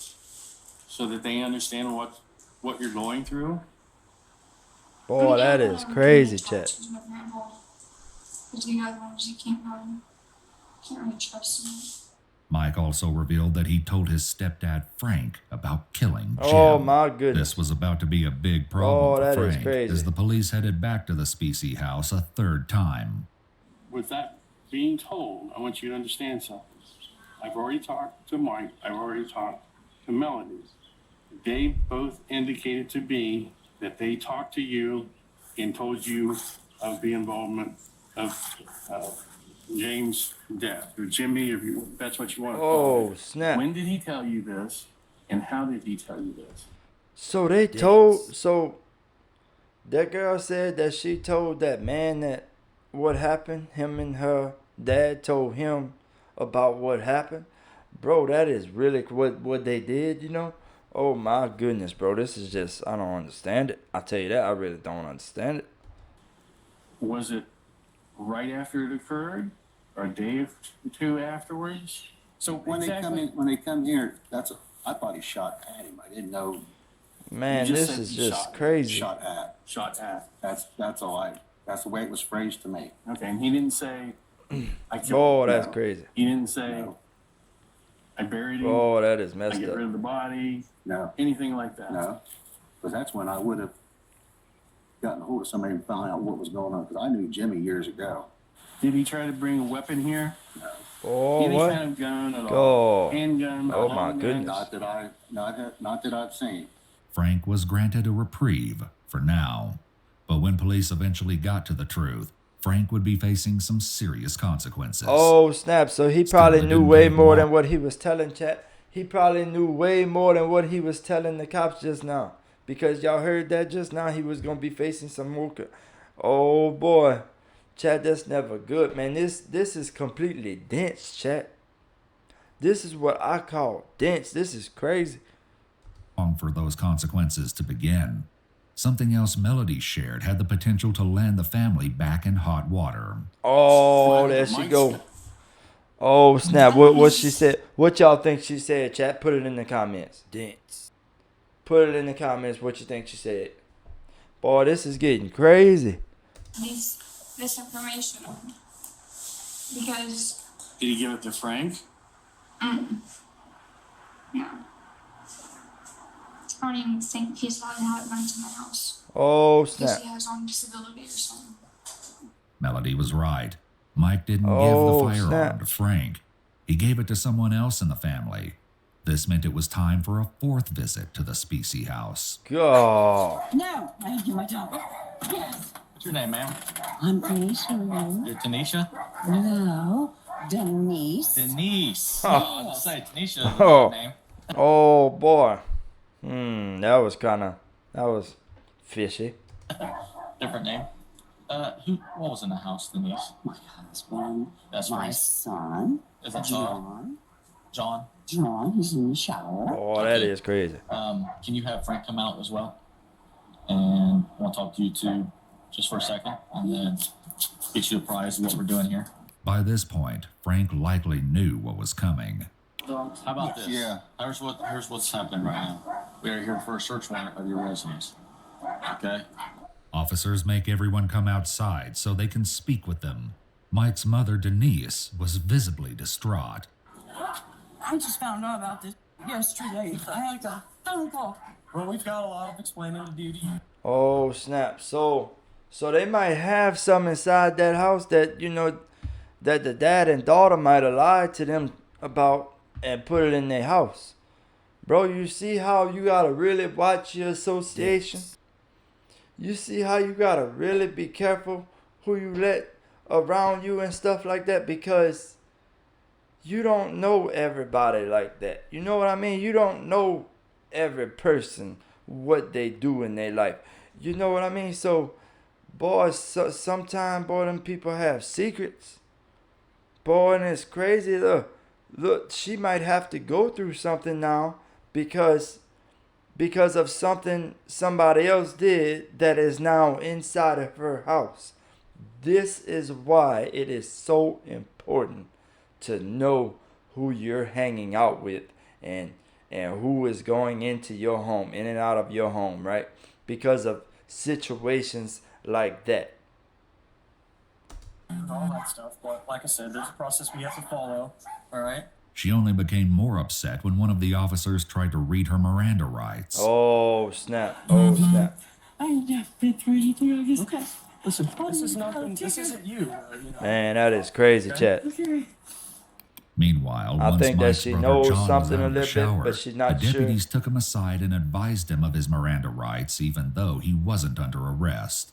so that they understand what you're going through? Boy, that is crazy, chat. My grandpa. But the other ones, you can't really trust him. Mike also revealed that he told his stepdad, Frank, about killing Jim. Oh, my goodness. This was about to be a big problem that for is Frank, crazy. as the police headed back to the Specie house a third time. With that being told, I want you to understand something. I've already talked to Mike. I've already talked to Melody. They both indicated to me that they talked to you and told you of the involvement of James' death, or Jimmy, if that's what you want to call it. Oh, snap. When did he tell you this, and how did he tell you this? So they told, so that girl said that she told that man that what happened, him and her dad told him about what happened. Bro, that is really what they did, you know? Oh my goodness, bro. This is just, I don't understand it. I tell you that, I really don't understand it. Was it right after it occurred, or a day or two afterwards? So when they come here, I thought he shot at him. I didn't know Man, You this said is you just shot. crazy. Shot at. Shot at. That's all I. That's the way it was phrased to me. Okay, and he didn't say, I killed Oh, him. that's No. crazy. He didn't say, I buried him. Oh, that is I messed get up. rid of the body. No. Anything like that. No. Because that's when I would have gotten a hold of somebody and found out what was going on. Because I knew Jimmy years ago. Did he try to bring a weapon here? No. Oh, Any what? kind of gun at all? Oh. Handgun? Oh, long my gun? goodness. Not that I've seen. Frank was granted a reprieve for now. But when police eventually got to the truth, Frank would be facing some serious consequences. Oh, snap. So he Still, probably it knew didn't way take more long. than what he was telling chat. He probably knew way more than what he was telling the cops just now. Because y'all heard that just now, he was going to be facing some more. Oh, boy. Chat, that's never good, man. This is completely dense, chat. This is what I call dense. This is crazy. Long for those consequences to begin. Something else Melody shared had the potential to land the family back in hot water. Oh, there she go. Oh, snap. What she said? What y'all think she said, chat? Put it in the comments. Dense. Put it in the comments what you think she said. Boy, this is getting crazy. This information because Did he give it to Frank? no. I don't even think he's allowed to have it run to my house. Oh, Because snap. he has on disability or something. Melody was right. Mike didn't Oh, give the firearm snap. to Frank. He gave it to someone else in the family. This meant it was time for a fourth visit to the Specie house. God. No, I didn't do my job. Yes. What's your name, ma'am? I'm Tanisha. You're Tanisha? No, Denise. Denise. Oh. I was gonna say Tanisha is a Oh. long name. Oh, boy. That was fishy. Different name. What was in the house, Denise? My husband. That's my right. son. Is that John. John? John, he's in the shower. Oh, that is crazy. Can you have Frank come out as well? And I want to talk to you two just for a second, and then get you apprised of what we're doing here. By this point, Frank likely knew what was coming. How about this? Yeah. Here's what's happening right now. We are here for a search warrant of your residence. Okay? Officers make everyone come outside so they can speak with them. Mike's mother, Denise, was visibly distraught. I just found out about this yesterday. I had a phone call. Well, we've got a lot of explaining to do to you. Oh, snap. So they might have some inside that house that, that the dad and daughter might have lied to them about and put it in their house. Bro, you see how you gotta really watch your association? You see how you gotta really be careful who you let around you and stuff like that, because you don't know everybody like that. You know what I mean? You don't know every person, what they do in their life. You know what I mean? So, boy, sometimes, boy, them people have secrets. Boy, and it's crazy. Look, she might have to go through something now because of something somebody else did that is now inside of her house. This is why it is so important to know who you're hanging out with and who is going into your home, in and out of your home, right? Because of situations like that. All that stuff, but like I said, there's a process we have to follow. All right. She only became more upset when one of the officers tried to read her Miranda rights. Oh, snap. Oh, snap. I never been through anything like this. Okay. Listen, this is nothing. This isn't you. Man, that is crazy, chat. Meanwhile, I once think that Mike's she brother knows John was something out a of the little bit, shower, but she's not the sure. deputies took him aside and advised him of his Miranda rights, even though he wasn't under arrest.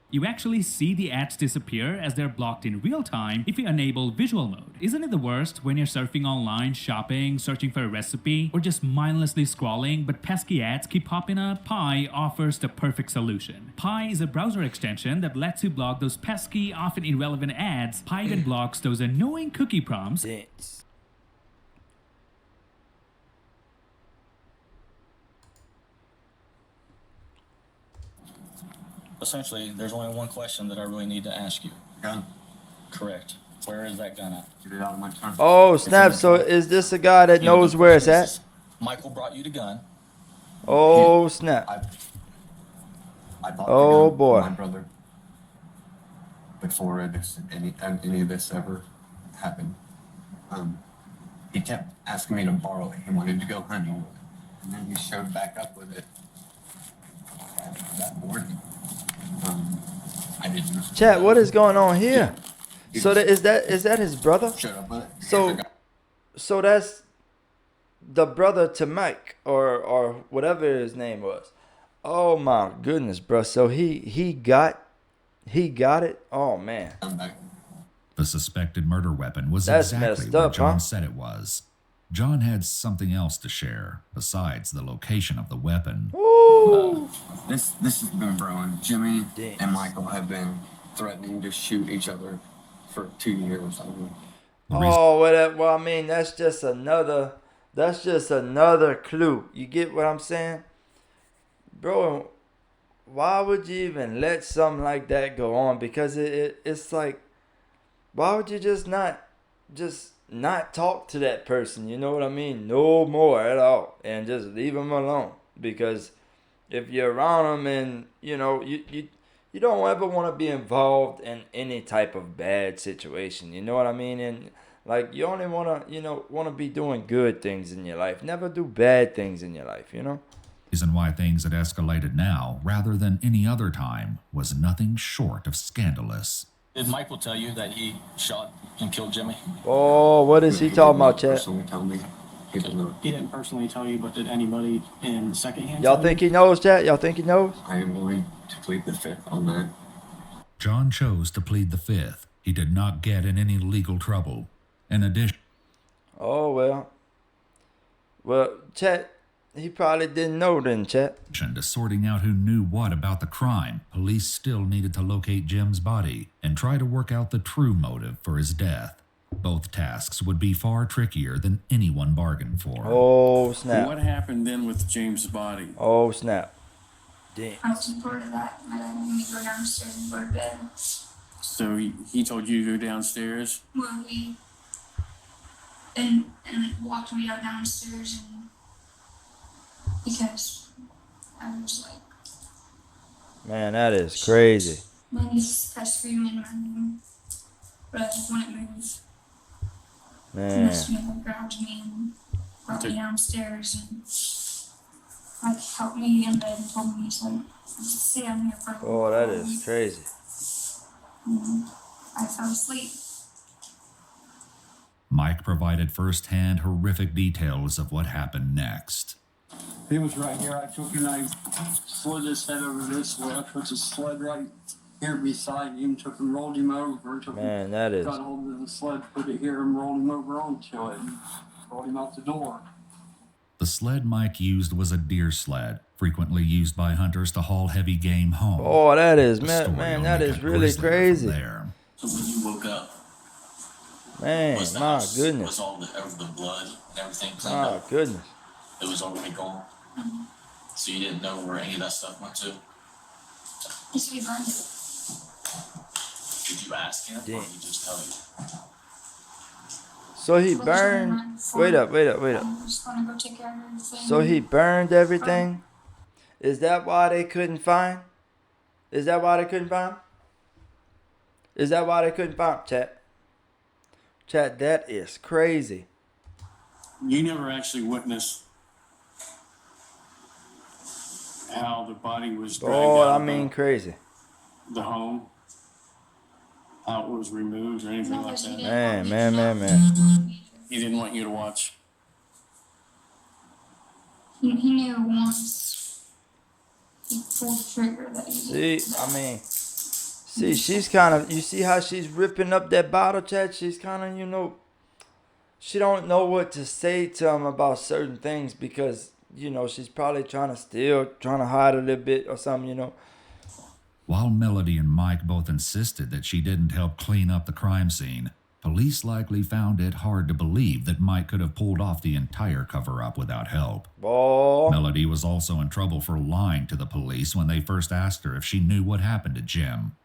You actually see the ads disappear as they're blocked in real time if you enable visual mode. Isn't it the worst when you're surfing online, shopping, searching for a recipe, or just mindlessly scrolling, but pesky ads keep popping up? Pi offers the perfect solution. Pi is a browser extension that lets you block those pesky, often irrelevant ads. Pi even blocks those annoying cookie prompts. Essentially, there's only one question that I really need to ask you. Gun? Correct. Where is that gun at? Get it out of my car. Oh, snap. So is this a guy that knows where it's at? Michael brought you the gun. Oh snap! I bought Oh the gun boy! for my brother before any of this ever happened. He kept asking me to borrow it. He wanted to go hunting with it, and then he showed back up with it that morning. I didn't. Chat, what is going on here? So is that his brother? Showed up with it. So that's the brother to Mike or whatever his name was. Oh my goodness, bro. So he got it. Oh man. The suspected murder weapon was That's exactly messed what up, John huh? said it was. John had something else to share besides the location of the weapon. This has been brewing. Jimmy and Michael have been threatening to shoot each other for 2 years. Oh, well, I mean, that's just another clue. You get what I'm saying? Bro, why would you even let something like that go on? Because it's like, why would you just not talk to that person? You know what I mean? No more at all. And just leave them alone. Because if you're around them and, you know, you don't ever want to be involved in any type of bad situation. You know what I mean? And like, you only want to be doing good things in your life. Never do bad things in your life, you know? Reason why things had escalated now, rather than any other time, was nothing short of scandalous. Did Michael tell you that he shot and killed Jimmy? Oh, what is he talking about, chat? He didn't personally tell you, but did anybody in secondhand? Y'all think he knows, chat? Y'all think he knows? I am willing to plead the fifth on that. John chose to plead the fifth. He did not get in any legal trouble. In addition... Oh, well. Well, chat, he probably didn't know then, chat. To sorting out who knew what about the crime, police still needed to locate Jim's body and try to work out the true motive for his death. Both tasks would be far trickier than anyone bargained for. Oh, snap. What happened then with James' body? Oh, snap. Damn. I wasn't part of that. My dad made me go downstairs and go to bed. So he told you to go downstairs? Well, and walked me out downstairs and because I was like, Man, that is crazy. my niece kept screaming my name, but I wouldn't move. Man. Messed me up, grabbed me and brought me downstairs and like helped me in bed and told me, he's like, just sit down here for a little Oh, that while." is crazy. And I fell asleep. Mike provided first-hand horrific details of what happened next. He was right here. I took and I slid his head over this way. I put the sled right here beside him, took and rolled him over. Man, that is... Got hold of the sled, put it here, and rolled him over onto it. And rolled him out the door. The sled Mike used was a deer sled, frequently used by hunters to haul heavy game home. Oh, that is, man, that is really crazy. So when you woke up, Man, was the my house, goodness. was all the blood and everything cleaned My up? goodness. It was already gone. So you didn't know where any of that stuff went to? Yes, we burned it. Did you ask him, or did he just tell you? So he burned... Wait up. I'm just gonna go take care of everything. So he burned everything? Is that why they couldn't find? Is that why they couldn't find? Is that why they couldn't find? Chat. Chat, that is crazy. You never actually witnessed how the body was dragged Oh, out I mean of crazy. the home, how it was removed or anything like that. Man. He didn't want you to watch. He knew once he pulled the trigger that he See, she's kind of, you see how she's ripping up that bottle, chat? She's kind of, you know, she don't know what to say to him about certain things because, you know, she's probably trying to hide a little bit or something, you know. While Melody and Mike both insisted that she didn't help clean up the crime scene, police likely found it hard to believe that Mike could have pulled off the entire cover-up without help. Oh. Melody was also in trouble for lying to the police when they first asked her if she knew what happened to Jim.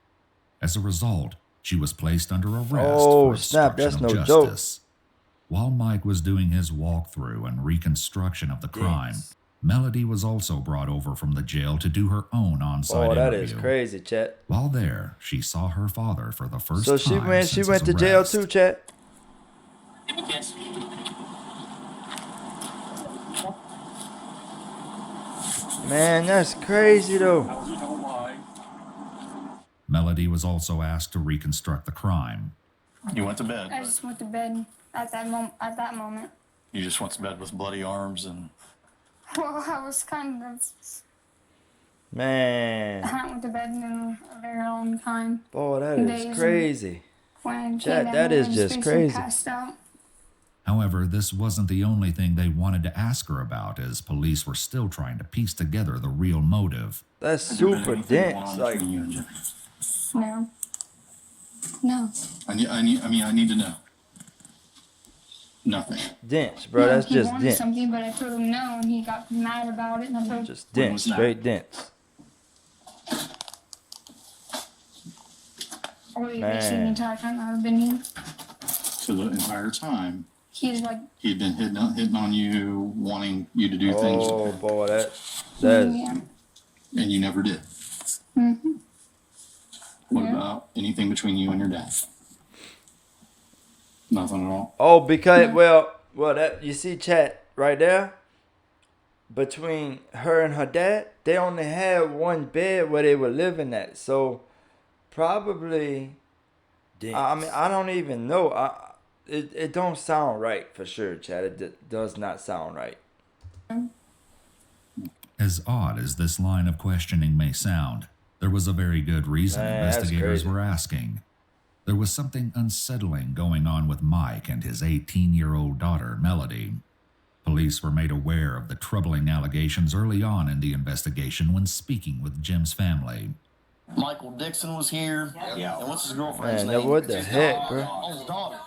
As a result, she was placed under arrest for snap, that's obstruction no of justice. While Mike was doing his walkthrough and reconstruction of the crime, Melody was also brought over from the jail to do her own on-site Oh, that interview. is crazy, chat. While there, she saw her father for the first So time she since went his to jail arrest. too, chat. Man, that's crazy though. Melody was also asked to reconstruct the crime. You went to bed. I just went to bed at that moment. You just went to bed with bloody arms and. Well, I was kind of. Man. I haven't went to bed in a very long time. Boy, that is crazy. When Chat, that is just crazy. Passed out. However, this wasn't the only thing they wanted to ask her about, as police were still trying to piece together the real motive. That's super dense. Like, No. No. I need to know. Nothing. dense, bro. That's he just wanted dense. something, but I told him no, and he got mad about it. And I told Just dense, straight dense. basically the entire time I've been here. So the entire time He's like, he'd been hitting on you, wanting you to do things. Oh boy, that's yeah. And you never did. Mm-hmm. What about anything between you and your dad? Nothing at all. Oh, because well, that you see, chat right there. Between her and her dad, they only had one bed where they were living at. So probably, I mean, I don't even know. It don't sound right for sure, chat. It does not sound right. As odd as this line of questioning may sound, there was a very good reason investigators were asking. There was something unsettling going on with Mike and his 18-year-old daughter, Melody. Police were made aware of the troubling allegations early on in the investigation when speaking with Jim's family. Michael Dixon was here. Yeah. And what's his girlfriend's Man, name? what the heck, bro? Oh, his daughter.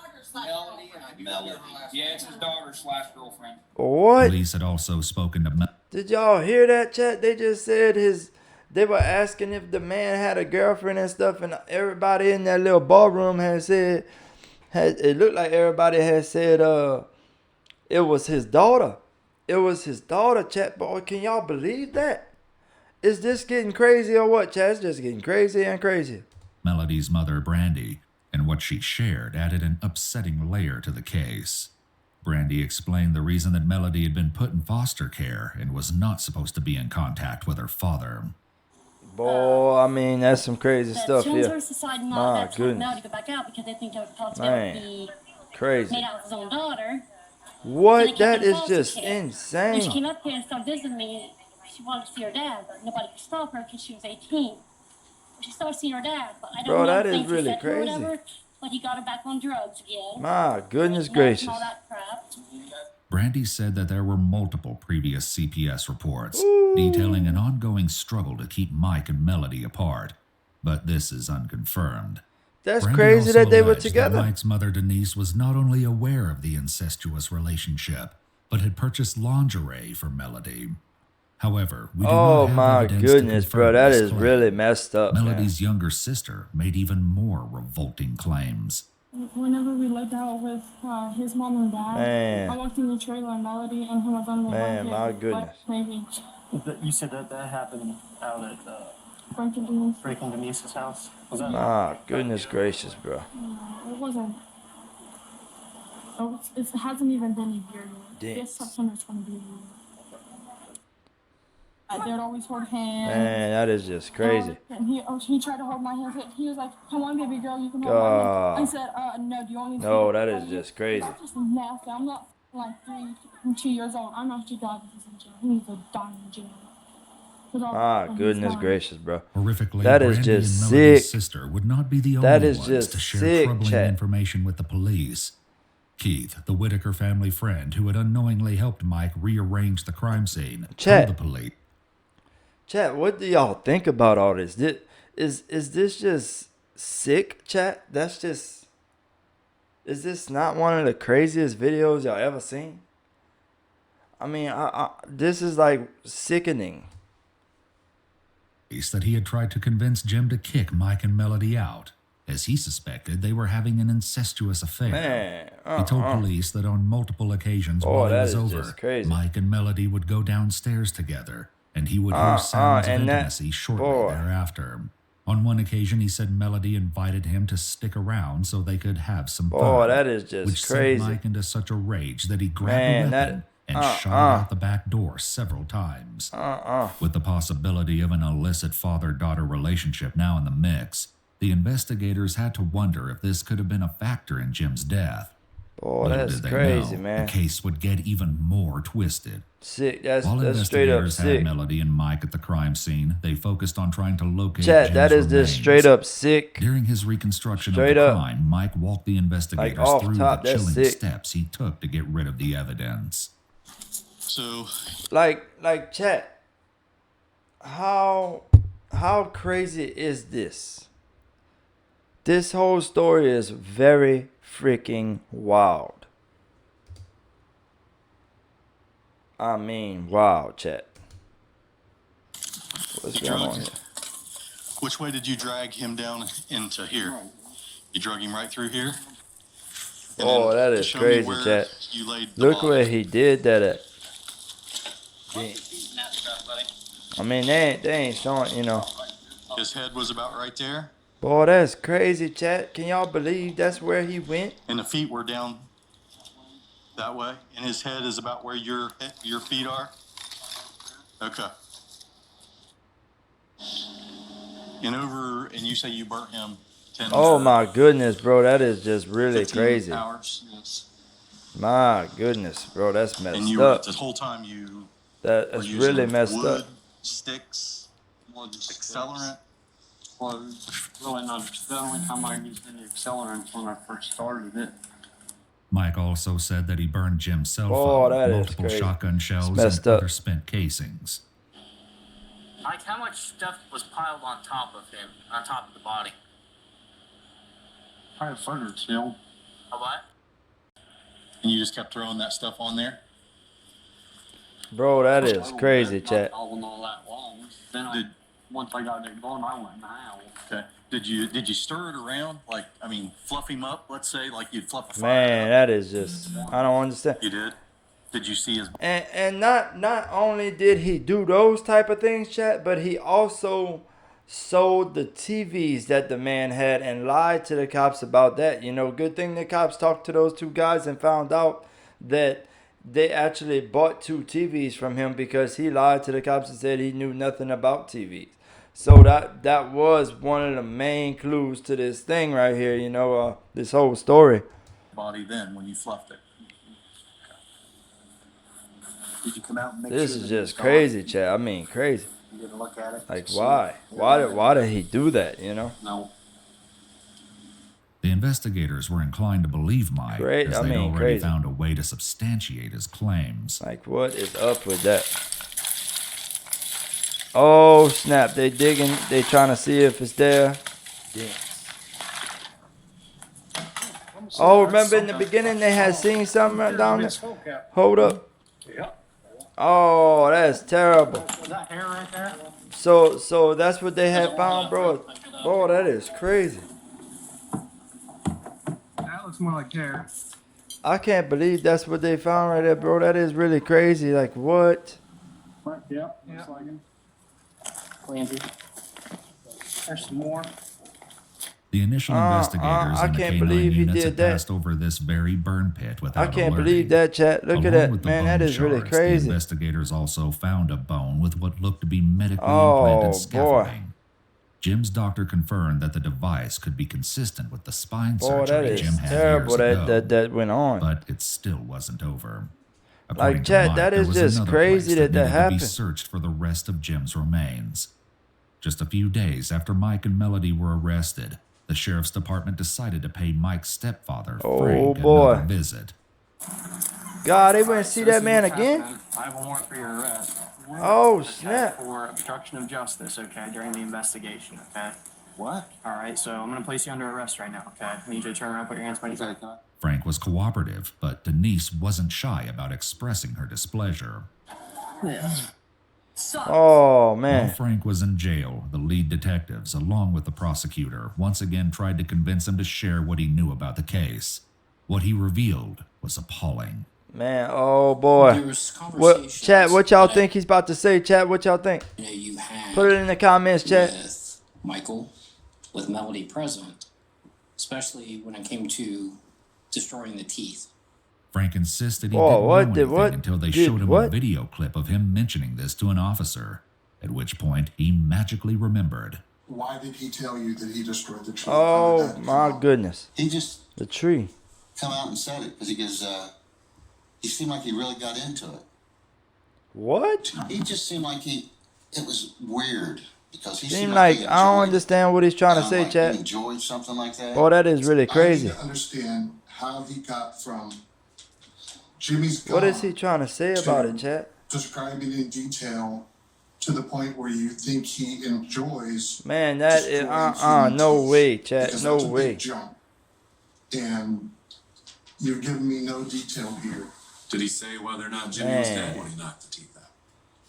Melody. Yeah, it's his daughter/girlfriend. What? Police had also spoken to Did y'all hear that, chat? They just said they were asking if the man had a girlfriend and stuff, and everybody in that little ballroom had said, it looked like everybody had said, it was his daughter. It was his daughter, chat. Boy, can y'all believe that? Is this getting crazy or what, chat? It's just getting crazy and crazy. Melody's mother, Brandy, and what she shared added an upsetting layer to the case. Brandy explained the reason that Melody had been put in foster care and was not supposed to be in contact with her father. Boy, I mean, that's some crazy stuff here. My goodness. Melody to go back out because they think they're supposed to Man, be crazy. made out with his own daughter. What? That is just insane. When she came up here and started visiting me, she wanted to see her dad, but nobody could stop her because she was 18. She started seeing her dad, but I don't Bro, know that things is he really said to her or crazy. whatever, but he got her back on drugs again. My goodness And gracious. all that crap. Brandy said that there were multiple previous CPS reports detailing an ongoing struggle to keep Mike and Melody apart, but this is unconfirmed. That's Brandy crazy also that they were alleged together. That Mike's mother, Denise, was not only aware of the incestuous relationship, but had purchased lingerie for Melody. However, we do Oh not have my evidence to goodness, bro. confirm That this is claim. really messed up, man. Melody's younger sister made even more revolting claims. Whenever we lived out with his mom and dad, Man. I walked in the trailer and Melody and him was on the Man, blanket, my like, goodness. maybe You said that happened out at Frank and Denise. Frank and Denise's house? Was that? My goodness gracious, bro. It wasn't. It hasn't even been a year yet. Damn. This September's going to be a year. They would always hold hands. Man, that is just crazy. And he tried to hold my hand. He was like, "Come on, baby girl, you can hold God. my hand." I said, "No, do you want me to?" No, that is just crazy. That's just nasty. I'm not like 2 years old. I'm actually glad he's in jail. He needs to die in jail. My goodness gracious, bro. Horrifically, That is Brandy just and Melody's sick. sister would not be the only That is ones just to share sick, troubling chat. information with the police. Keith, the Whitaker family friend who had unknowingly helped Mike rearrange the crime scene, Chat. told the police. Chat, what do y'all think about all this? Is this just sick, chat? That's just... Is this not one of the craziest videos y'all ever seen? I mean, this is like sickening. That he had tried to convince Jim to kick Mike and Melody out. as he suspected they were having an incestuous affair. Man, He told police that on multiple occasions while he that was is over, just crazy. Mike and Melody would go downstairs together, and he would hear sounds of and that- intimacy shortly boy. thereafter. On one occasion, he said Melody invited him to stick around so they could have some fun. Boy, that is just which crazy. sent Mike into such a rage that he grabbed Man, a that- weapon and shot it out the back door several times. With the possibility of an illicit father-daughter relationship now in the mix, the investigators had to wonder if this could have been a factor in Jim's death. Boy, Little that's did they crazy, know, man. the case would get even more twisted. Sick. That's While straight up investigators had sick. Melody and Mike at the crime scene, they focused on trying to locate Chat, Jim's that is just remains. straight up sick. During his reconstruction Straight of the up. crime, Mike walked the investigators off through top, the that's chilling sick. steps he took to get rid of the evidence. So, Like chat. How crazy is this? This whole story is very freaking wild. I mean, wow, chat. What's going on here? which way did you drag him down into here? You drug him right through here? And Oh, then that to is show me crazy, where chat. you laid the Look body. where he did that at. I mean, they ain't showing, you know. His head was about right there, Boy, that's crazy, chat. Can y'all believe that's where he went? and the feet were down that way, and his head is about where your feet are. Okay. And you say you burnt him 10 Oh my goodness, bro. That is just really 15 crazy. hours. Yes. My goodness, bro. That's messed And you were, up. the whole time you That's were really using messed wood, up. sticks, accelerant. Well, really not the only time I used any accelerants when I first started it. Mike also said that he burned Jim's cell Oh, phone, that is multiple crazy. shotgun shells, It's and messed up. other spent casings. Like, how much stuff was piled on top of him, on top of the body? Probably a foot or two. A what? And you just kept throwing that stuff on there? Bro, that Just a is little crazy, bit, chat. Not all that long. Then once I got it going, I went now. Okay. Did you stir it around? Like, I mean, fluff him up, let's say, like you'd fluff a fire? Man, that is just, I don't understand. You did? Did you see his... And not only did he do those type of things, chat, but he also sold the TVs that the man had and lied to the cops about that. You know, good thing the cops talked to those two guys and found out that they actually bought two TVs from him because he lied to the cops and said he knew nothing about TVs. So that was one of the main clues to this thing right here, you know, this whole story. body then when you fluffed it? Did you come out and make This sure is that it was just gone? crazy, chat. I mean, crazy. You didn't look at it? Like, See why? it? Why did he do that, you know? No. The investigators were inclined to believe Mike, Great, as I they'd mean, already crazy. found a way to substantiate his claims. Like, what is up with that? Oh, snap. They digging. They trying to see if it's there. Oh, remember in the beginning they had seen something right down there? Hold up. Oh, that's terrible. Was that hair right there? So that's what they had found, bro. Oh, that is crazy. That looks more like hair. I can't believe that's what they found right there, bro. That is really crazy. Like, what? Right, yeah, looks like him. Landry. There's some more. The initial investigators I and the can't K9 believe he units did had that. passed over this very burn pit without I can't alerting. believe that, chat. Look at Along that. with the Man, that bone is really shards, crazy. The investigators also found a bone with what looked to be medically Oh, implanted boy. scaffolding. Jim's doctor confirmed that the device could be consistent with the spine Boy, surgery that is Jim had terrible years ago, that went on. but it still wasn't over. According Like, to chat, Mike, that there is was just another crazy place that needed to happened. be searched for the rest of Jim's remains. Just a few days after Mike and Melody were arrested, the sheriff's department decided to pay Mike's stepfather, Frank, boy. another visit. God, they went to see that man again? I have a warrant for your arrest. Oh, Okay, snap. for obstruction of justice, okay, during the investigation, okay? What? Alright, so I'm gonna place you under arrest right now, okay? I need you to turn around, put your hands behind your back. Frank was cooperative, but Denise wasn't shy about expressing her displeasure. Yeah. sucks. Oh, While man. Frank was in jail, the lead detectives, along with the prosecutor, once again tried to convince him to share what he knew about the case. What he revealed was appalling. Man, oh boy. There was What, chat, what y'all that, think he's about to say? Chat, what y'all think? you know, you had Put it in the comments, chat. with Michael, with Melody present, especially when it came to destroying the teeth. Frank insisted he Oh, didn't know anything until they Did showed him what? a video clip of him mentioning this to an officer, at which point he magically remembered. Why did he tell you that he destroyed the tree? Oh my goodness. He just The tree. come out and said it because he seemed like he really got into it. What? He just seemed like it was weird because he Seemed like he I don't enjoyed- understand what he's trying to say, like chat. He enjoyed something like that. Oh, that is really crazy. I need to understand how he got from Jimmy's gun What is he trying to say about it, chat? describing in detail to the point where you think he enjoys Man, that is destroying no human way, teeth, chat. because No that's a way. big jump. And you've given me no detail here. Did he say whether or not Jimmy was Man. dead when he knocked the teeth out?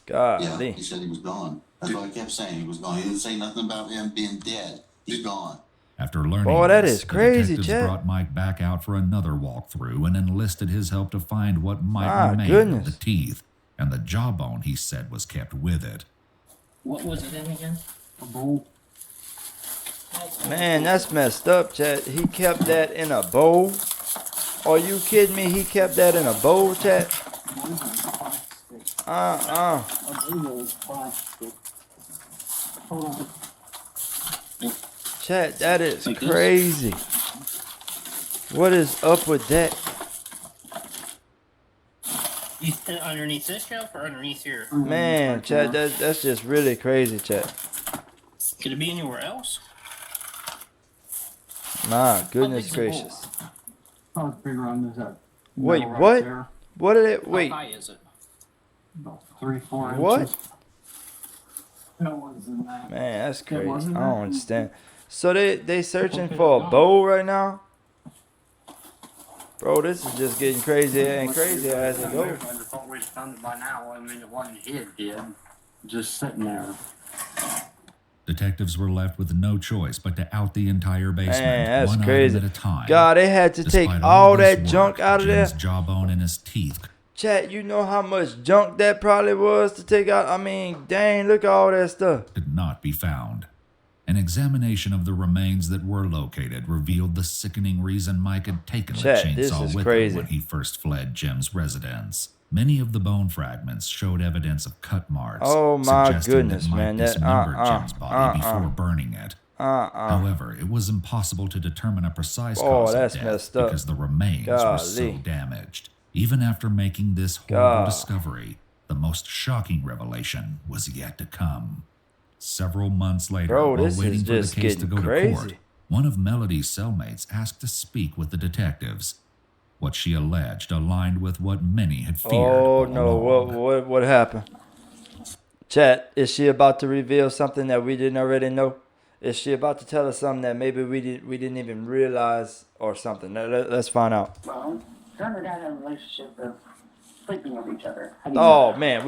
Golly. Yeah, he said he was gone. That's what I kept saying. He was gone. He didn't say nothing about him being dead. He's gone. After learning Boy, that this, is the crazy, detectives chat. brought Mike back out for another walkthrough and enlisted his help to find what might My remain goodness. of the teeth and the jawbone he said was kept with it. What was it in again? A bowl. Man, that's messed up, chat. He kept that in a bowl. Are you kidding me? He kept that in a bowl, chat. I believe it was plastic. Hold on. Chat, that is Like this? crazy. What is up with that? You underneath this shelf or underneath here? Man, chat, that's just really crazy, chat. Could it be anywhere else? My goodness big's the bowl? gracious. I was bigger on this. Wait, metal right what? there. What did it? Wait, How high is it? About 3-4 what? inches. No one's in that. Man, that's It crazy. I wasn't don't that? understand. So they searching for a bowl right now? Bro, this is just getting crazier and crazier as it I goes. thought we'd found it by now. I mean, it wasn't hid yet. Just sitting there. Detectives were left with no choice but to out the entire basement, Man, that's one crazy. item at a time. God, they had to take Despite all this that junk work, out of there. Jim's jawbone and his teeth Chat, you know how much junk that probably was to take out? I mean, dang, look at all that stuff. could not be found. An examination of the remains that were located revealed the sickening reason Mike had taken Chat, the this chainsaw is with crazy. him when he first fled Jim's residence. Many of the bone fragments showed evidence of cut marks, Oh my suggesting goodness, that Mike man. That dismembered Jim's body before burning it. However, it was impossible to determine a precise Oh, cause that's of death messed up. because the remains were so Golly. damaged. Even after making this horrible God. discovery, the most shocking revelation was yet to come. Several months later, Bro, while this waiting is for the just case to getting go to crazy. court, one of Melody's cellmates asked to speak with the detectives. What she alleged aligned with what many had feared. Oh all no, along. what happened? Chat, is she about to reveal something that we didn't already know? Is she about to tell us something that maybe we didn't even realize or something? Let's find out. Well, her and her dad had a relationship of sleeping with each other. Oh man,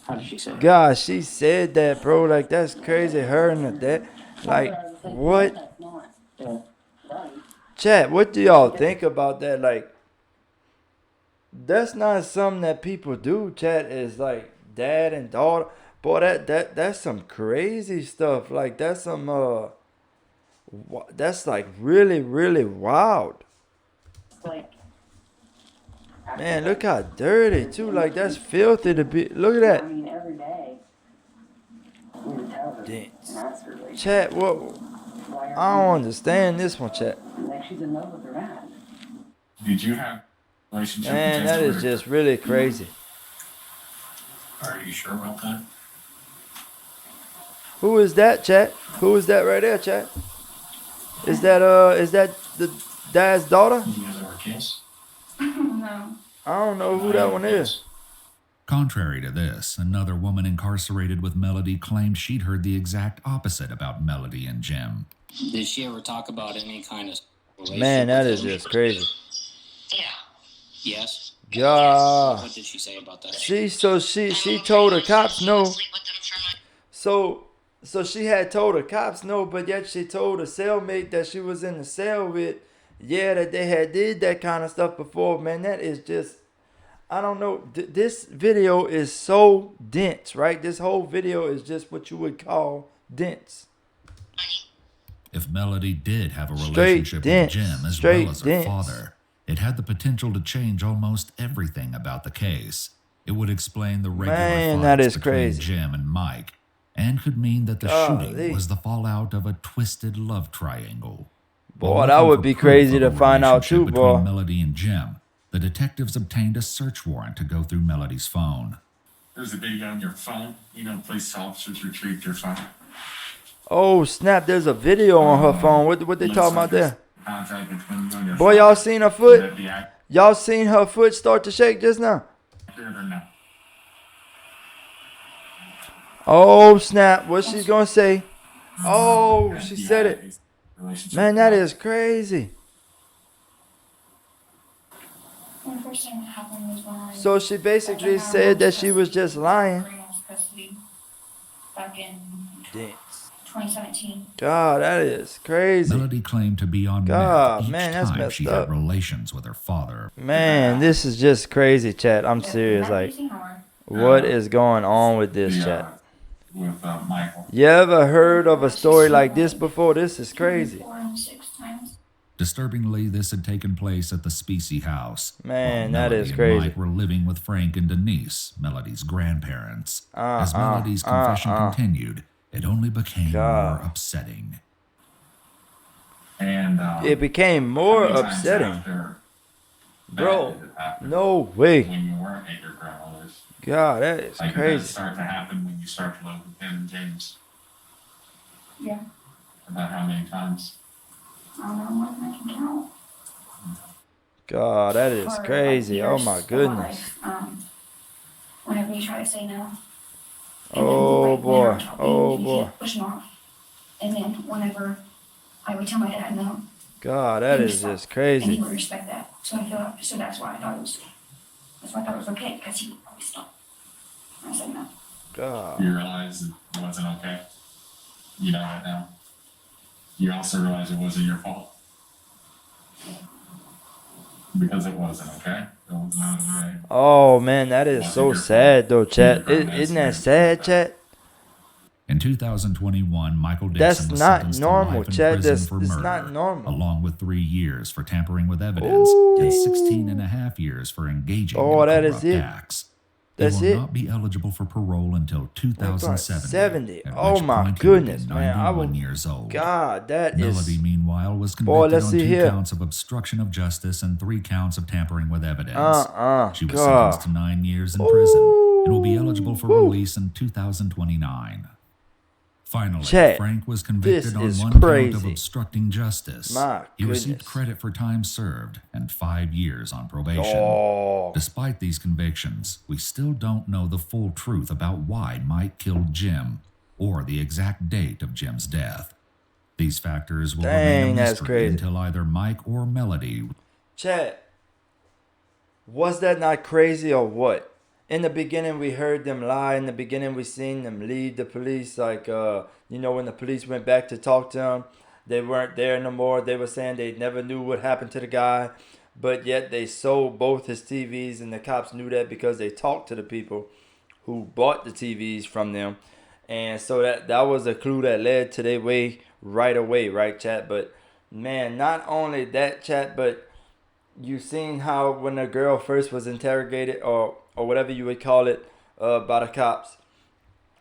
How did she say it? God, she said that, bro. Like that's crazy. Her and her dad. Like what? Chat, what do y'all think about that? Like, that's not something that people do. Chat is like dad and daughter. Boy, that's some crazy stuff. Like that's some that's like really wild. Like, Man, look how dirty too. Like that's filthy to be. Look at I that. mean, every day, we would tell her, Damn. and ask her, like, Chat, what? why are I don't understand this one, chat. you, like, she's in love with her dad. Did you have a relationship Man, with that is Tessa? just really crazy. Are you sure about that? Who is that, chat? Who is that right there, chat? Is that the dad's daughter? You guys ever kiss? No. I don't know who that one is. Contrary to this, another woman incarcerated with Melody claimed she'd heard the exact opposite about Melody and Jim. Did she ever talk about any kind of relationship Man, that with is him? just crazy. Yes. God. What did she say about that? She told the cops no. So she had told the cops no, but yet she told a cellmate that she was in the cell with, yeah, that they had did that kind of stuff before. Man, that is just, I don't know. This video is so dense, right? This whole video is just what you would call dense. If Melody did have a Straight relationship dense. with Jim as Straight well as her dense. father, it had the potential to change almost everything about the case. It would explain the regular Man, fights that is between crazy. Jim and Mike, and could mean that the Golly. shooting was the fallout of a twisted love triangle. Boy, While that looking would for be proof crazy of to a find out too, relationship between boy. Melody and Jim, the detectives obtained a search warrant to go through Melody's phone. There's a video on your phone. You know, police officers retrieved your phone. Oh snap! There's a video on her phone. What they Looks talking like about there? Contact between you and your Boy, phone. y'all seen her Would foot? that be Y'all seen her foot start to shake just now? accurate or not? Oh snap! What she's gonna say? Oh, she said it. Man, that is crazy. When the first time it happened was when I So she basically said that she was just lying. custody back in Dense. 2017. God, that is crazy. Melody claimed to be on God, meth each man, that's time messed she up. had relations with her father. Man, this is just crazy, chat. I'm serious. Like, what is going on with this, chat? With Michael. You ever heard of a story like this before? This is crazy. 4 and 6 times. Disturbingly, this had taken place at the Specie house. Man, while that Melody is and crazy. Mike were living with Frank and Denise, Melody's grandparents. As Uh-uh, Melody's confession continued, it only became God. more upsetting. And It became more how many times upsetting. after that Bro, did it happen? no way. When you weren't at your grandmother's. God, that is Like, did that crazy. start to happen when you start to live with Ben and James? Yeah. About how many times? I don't know more than I can count. God, that is For, like, crazy. Oh years my of goodness. life, whenever you try to say no. Oh boy. Oh you boy. keep pushing off. And then whenever I would tell my dad no, God, that he would is stop. just And he crazy. would respect that. So that's why I thought it was. That's why I thought it was okay, because he would always stop. I said no. God. You realize it wasn't okay? You know that now? You also realize it wasn't your fault? Because it wasn't, okay? It was not okay. Oh man, that is so sad though, chat. Isn't that sad, chat? In 2021, Michael Dixon That's was not sentenced normal, to life in Chad. prison That's for it's murder, not normal. along with 3 years for tampering with evidence and 16 and a half years for engaging Oh, in that is corrupt it. acts. That's he will it. not be eligible for parole until 2070. 70. at Oh which my point he would be goodness, man. I 91 will. years old. God, that Melody, is. meanwhile, was Boy, convicted let's on see 2 here. counts of obstruction of justice and 3 counts of tampering with evidence. She was God. sentenced to 9 years in prison and will be eligible for release in 2029. Finally, Chat, Frank was this convicted on is 1 count of crazy. obstructing justice. My He received goodness. credit for time served and 5 years on probation. Oh. Despite these convictions, we still don't know the full truth about why Mike killed Jim or the exact date of Jim's death. These factors will Dang, remain a that's mystery crazy. until either Mike or Melody. Chat. Was that not crazy or what? In the beginning, we heard them lie. In the beginning, we seen them leave the police. Like, when the police went back to talk to them, they weren't there no more. They were saying they never knew what happened to the guy. But yet they sold both his TVs, and the cops knew that because they talked to the people who bought the TVs from them. And so that was a clue that led to their way right away, right, chat? But, man, not only that, chat, but you seen how when the girl first was interrogated or whatever you would call it by the cops,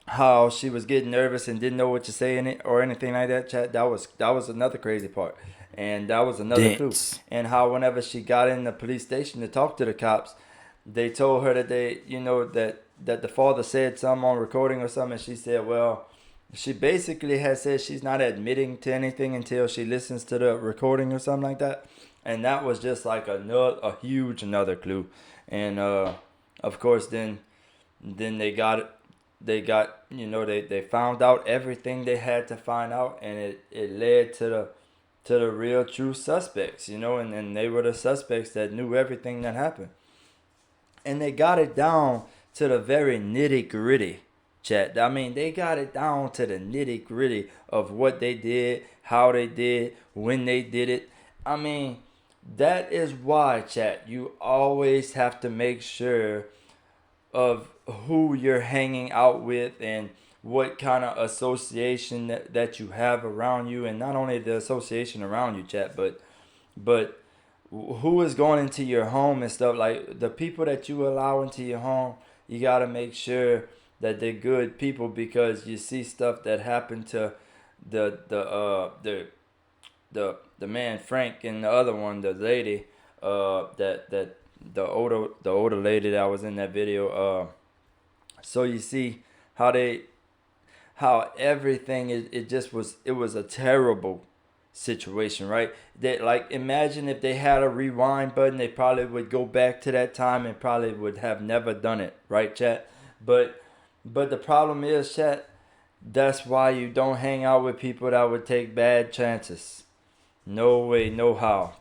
how she was getting nervous and didn't know what to say in it or anything like that, chat. That was another crazy part. And that was another clue. And how whenever she got in the police station to talk to the cops, they told her that that the father said something on recording or something, and she said, well, she basically has said she's not admitting to anything until she listens to the recording or something like that. And that was just like a huge clue. And of course then they got they found out everything they had to find out, and it led to the real true suspects, and they were the suspects that knew everything that happened. And they got it down to the very nitty gritty, chat. I mean, they got it down to the nitty gritty of what they did, how they did, when they did it. I mean, that is why, chat, you always have to make sure of who you're hanging out with and what kind of association that you have around you, and not only the association around you, chat, but who is going into your home and stuff. Like the people that you allow into your home, you got to make sure that they're good people, because you see stuff that happened to the man Frank, and the other one, the lady, that the older lady that was in that video. So you see how everything it was a terrible situation, right? That, like, imagine if they had a rewind button, they probably would go back to that time and probably would have never done it, right, chat? But the problem is, chat, that's why you don't hang out with people that would take bad chances. No way, no how.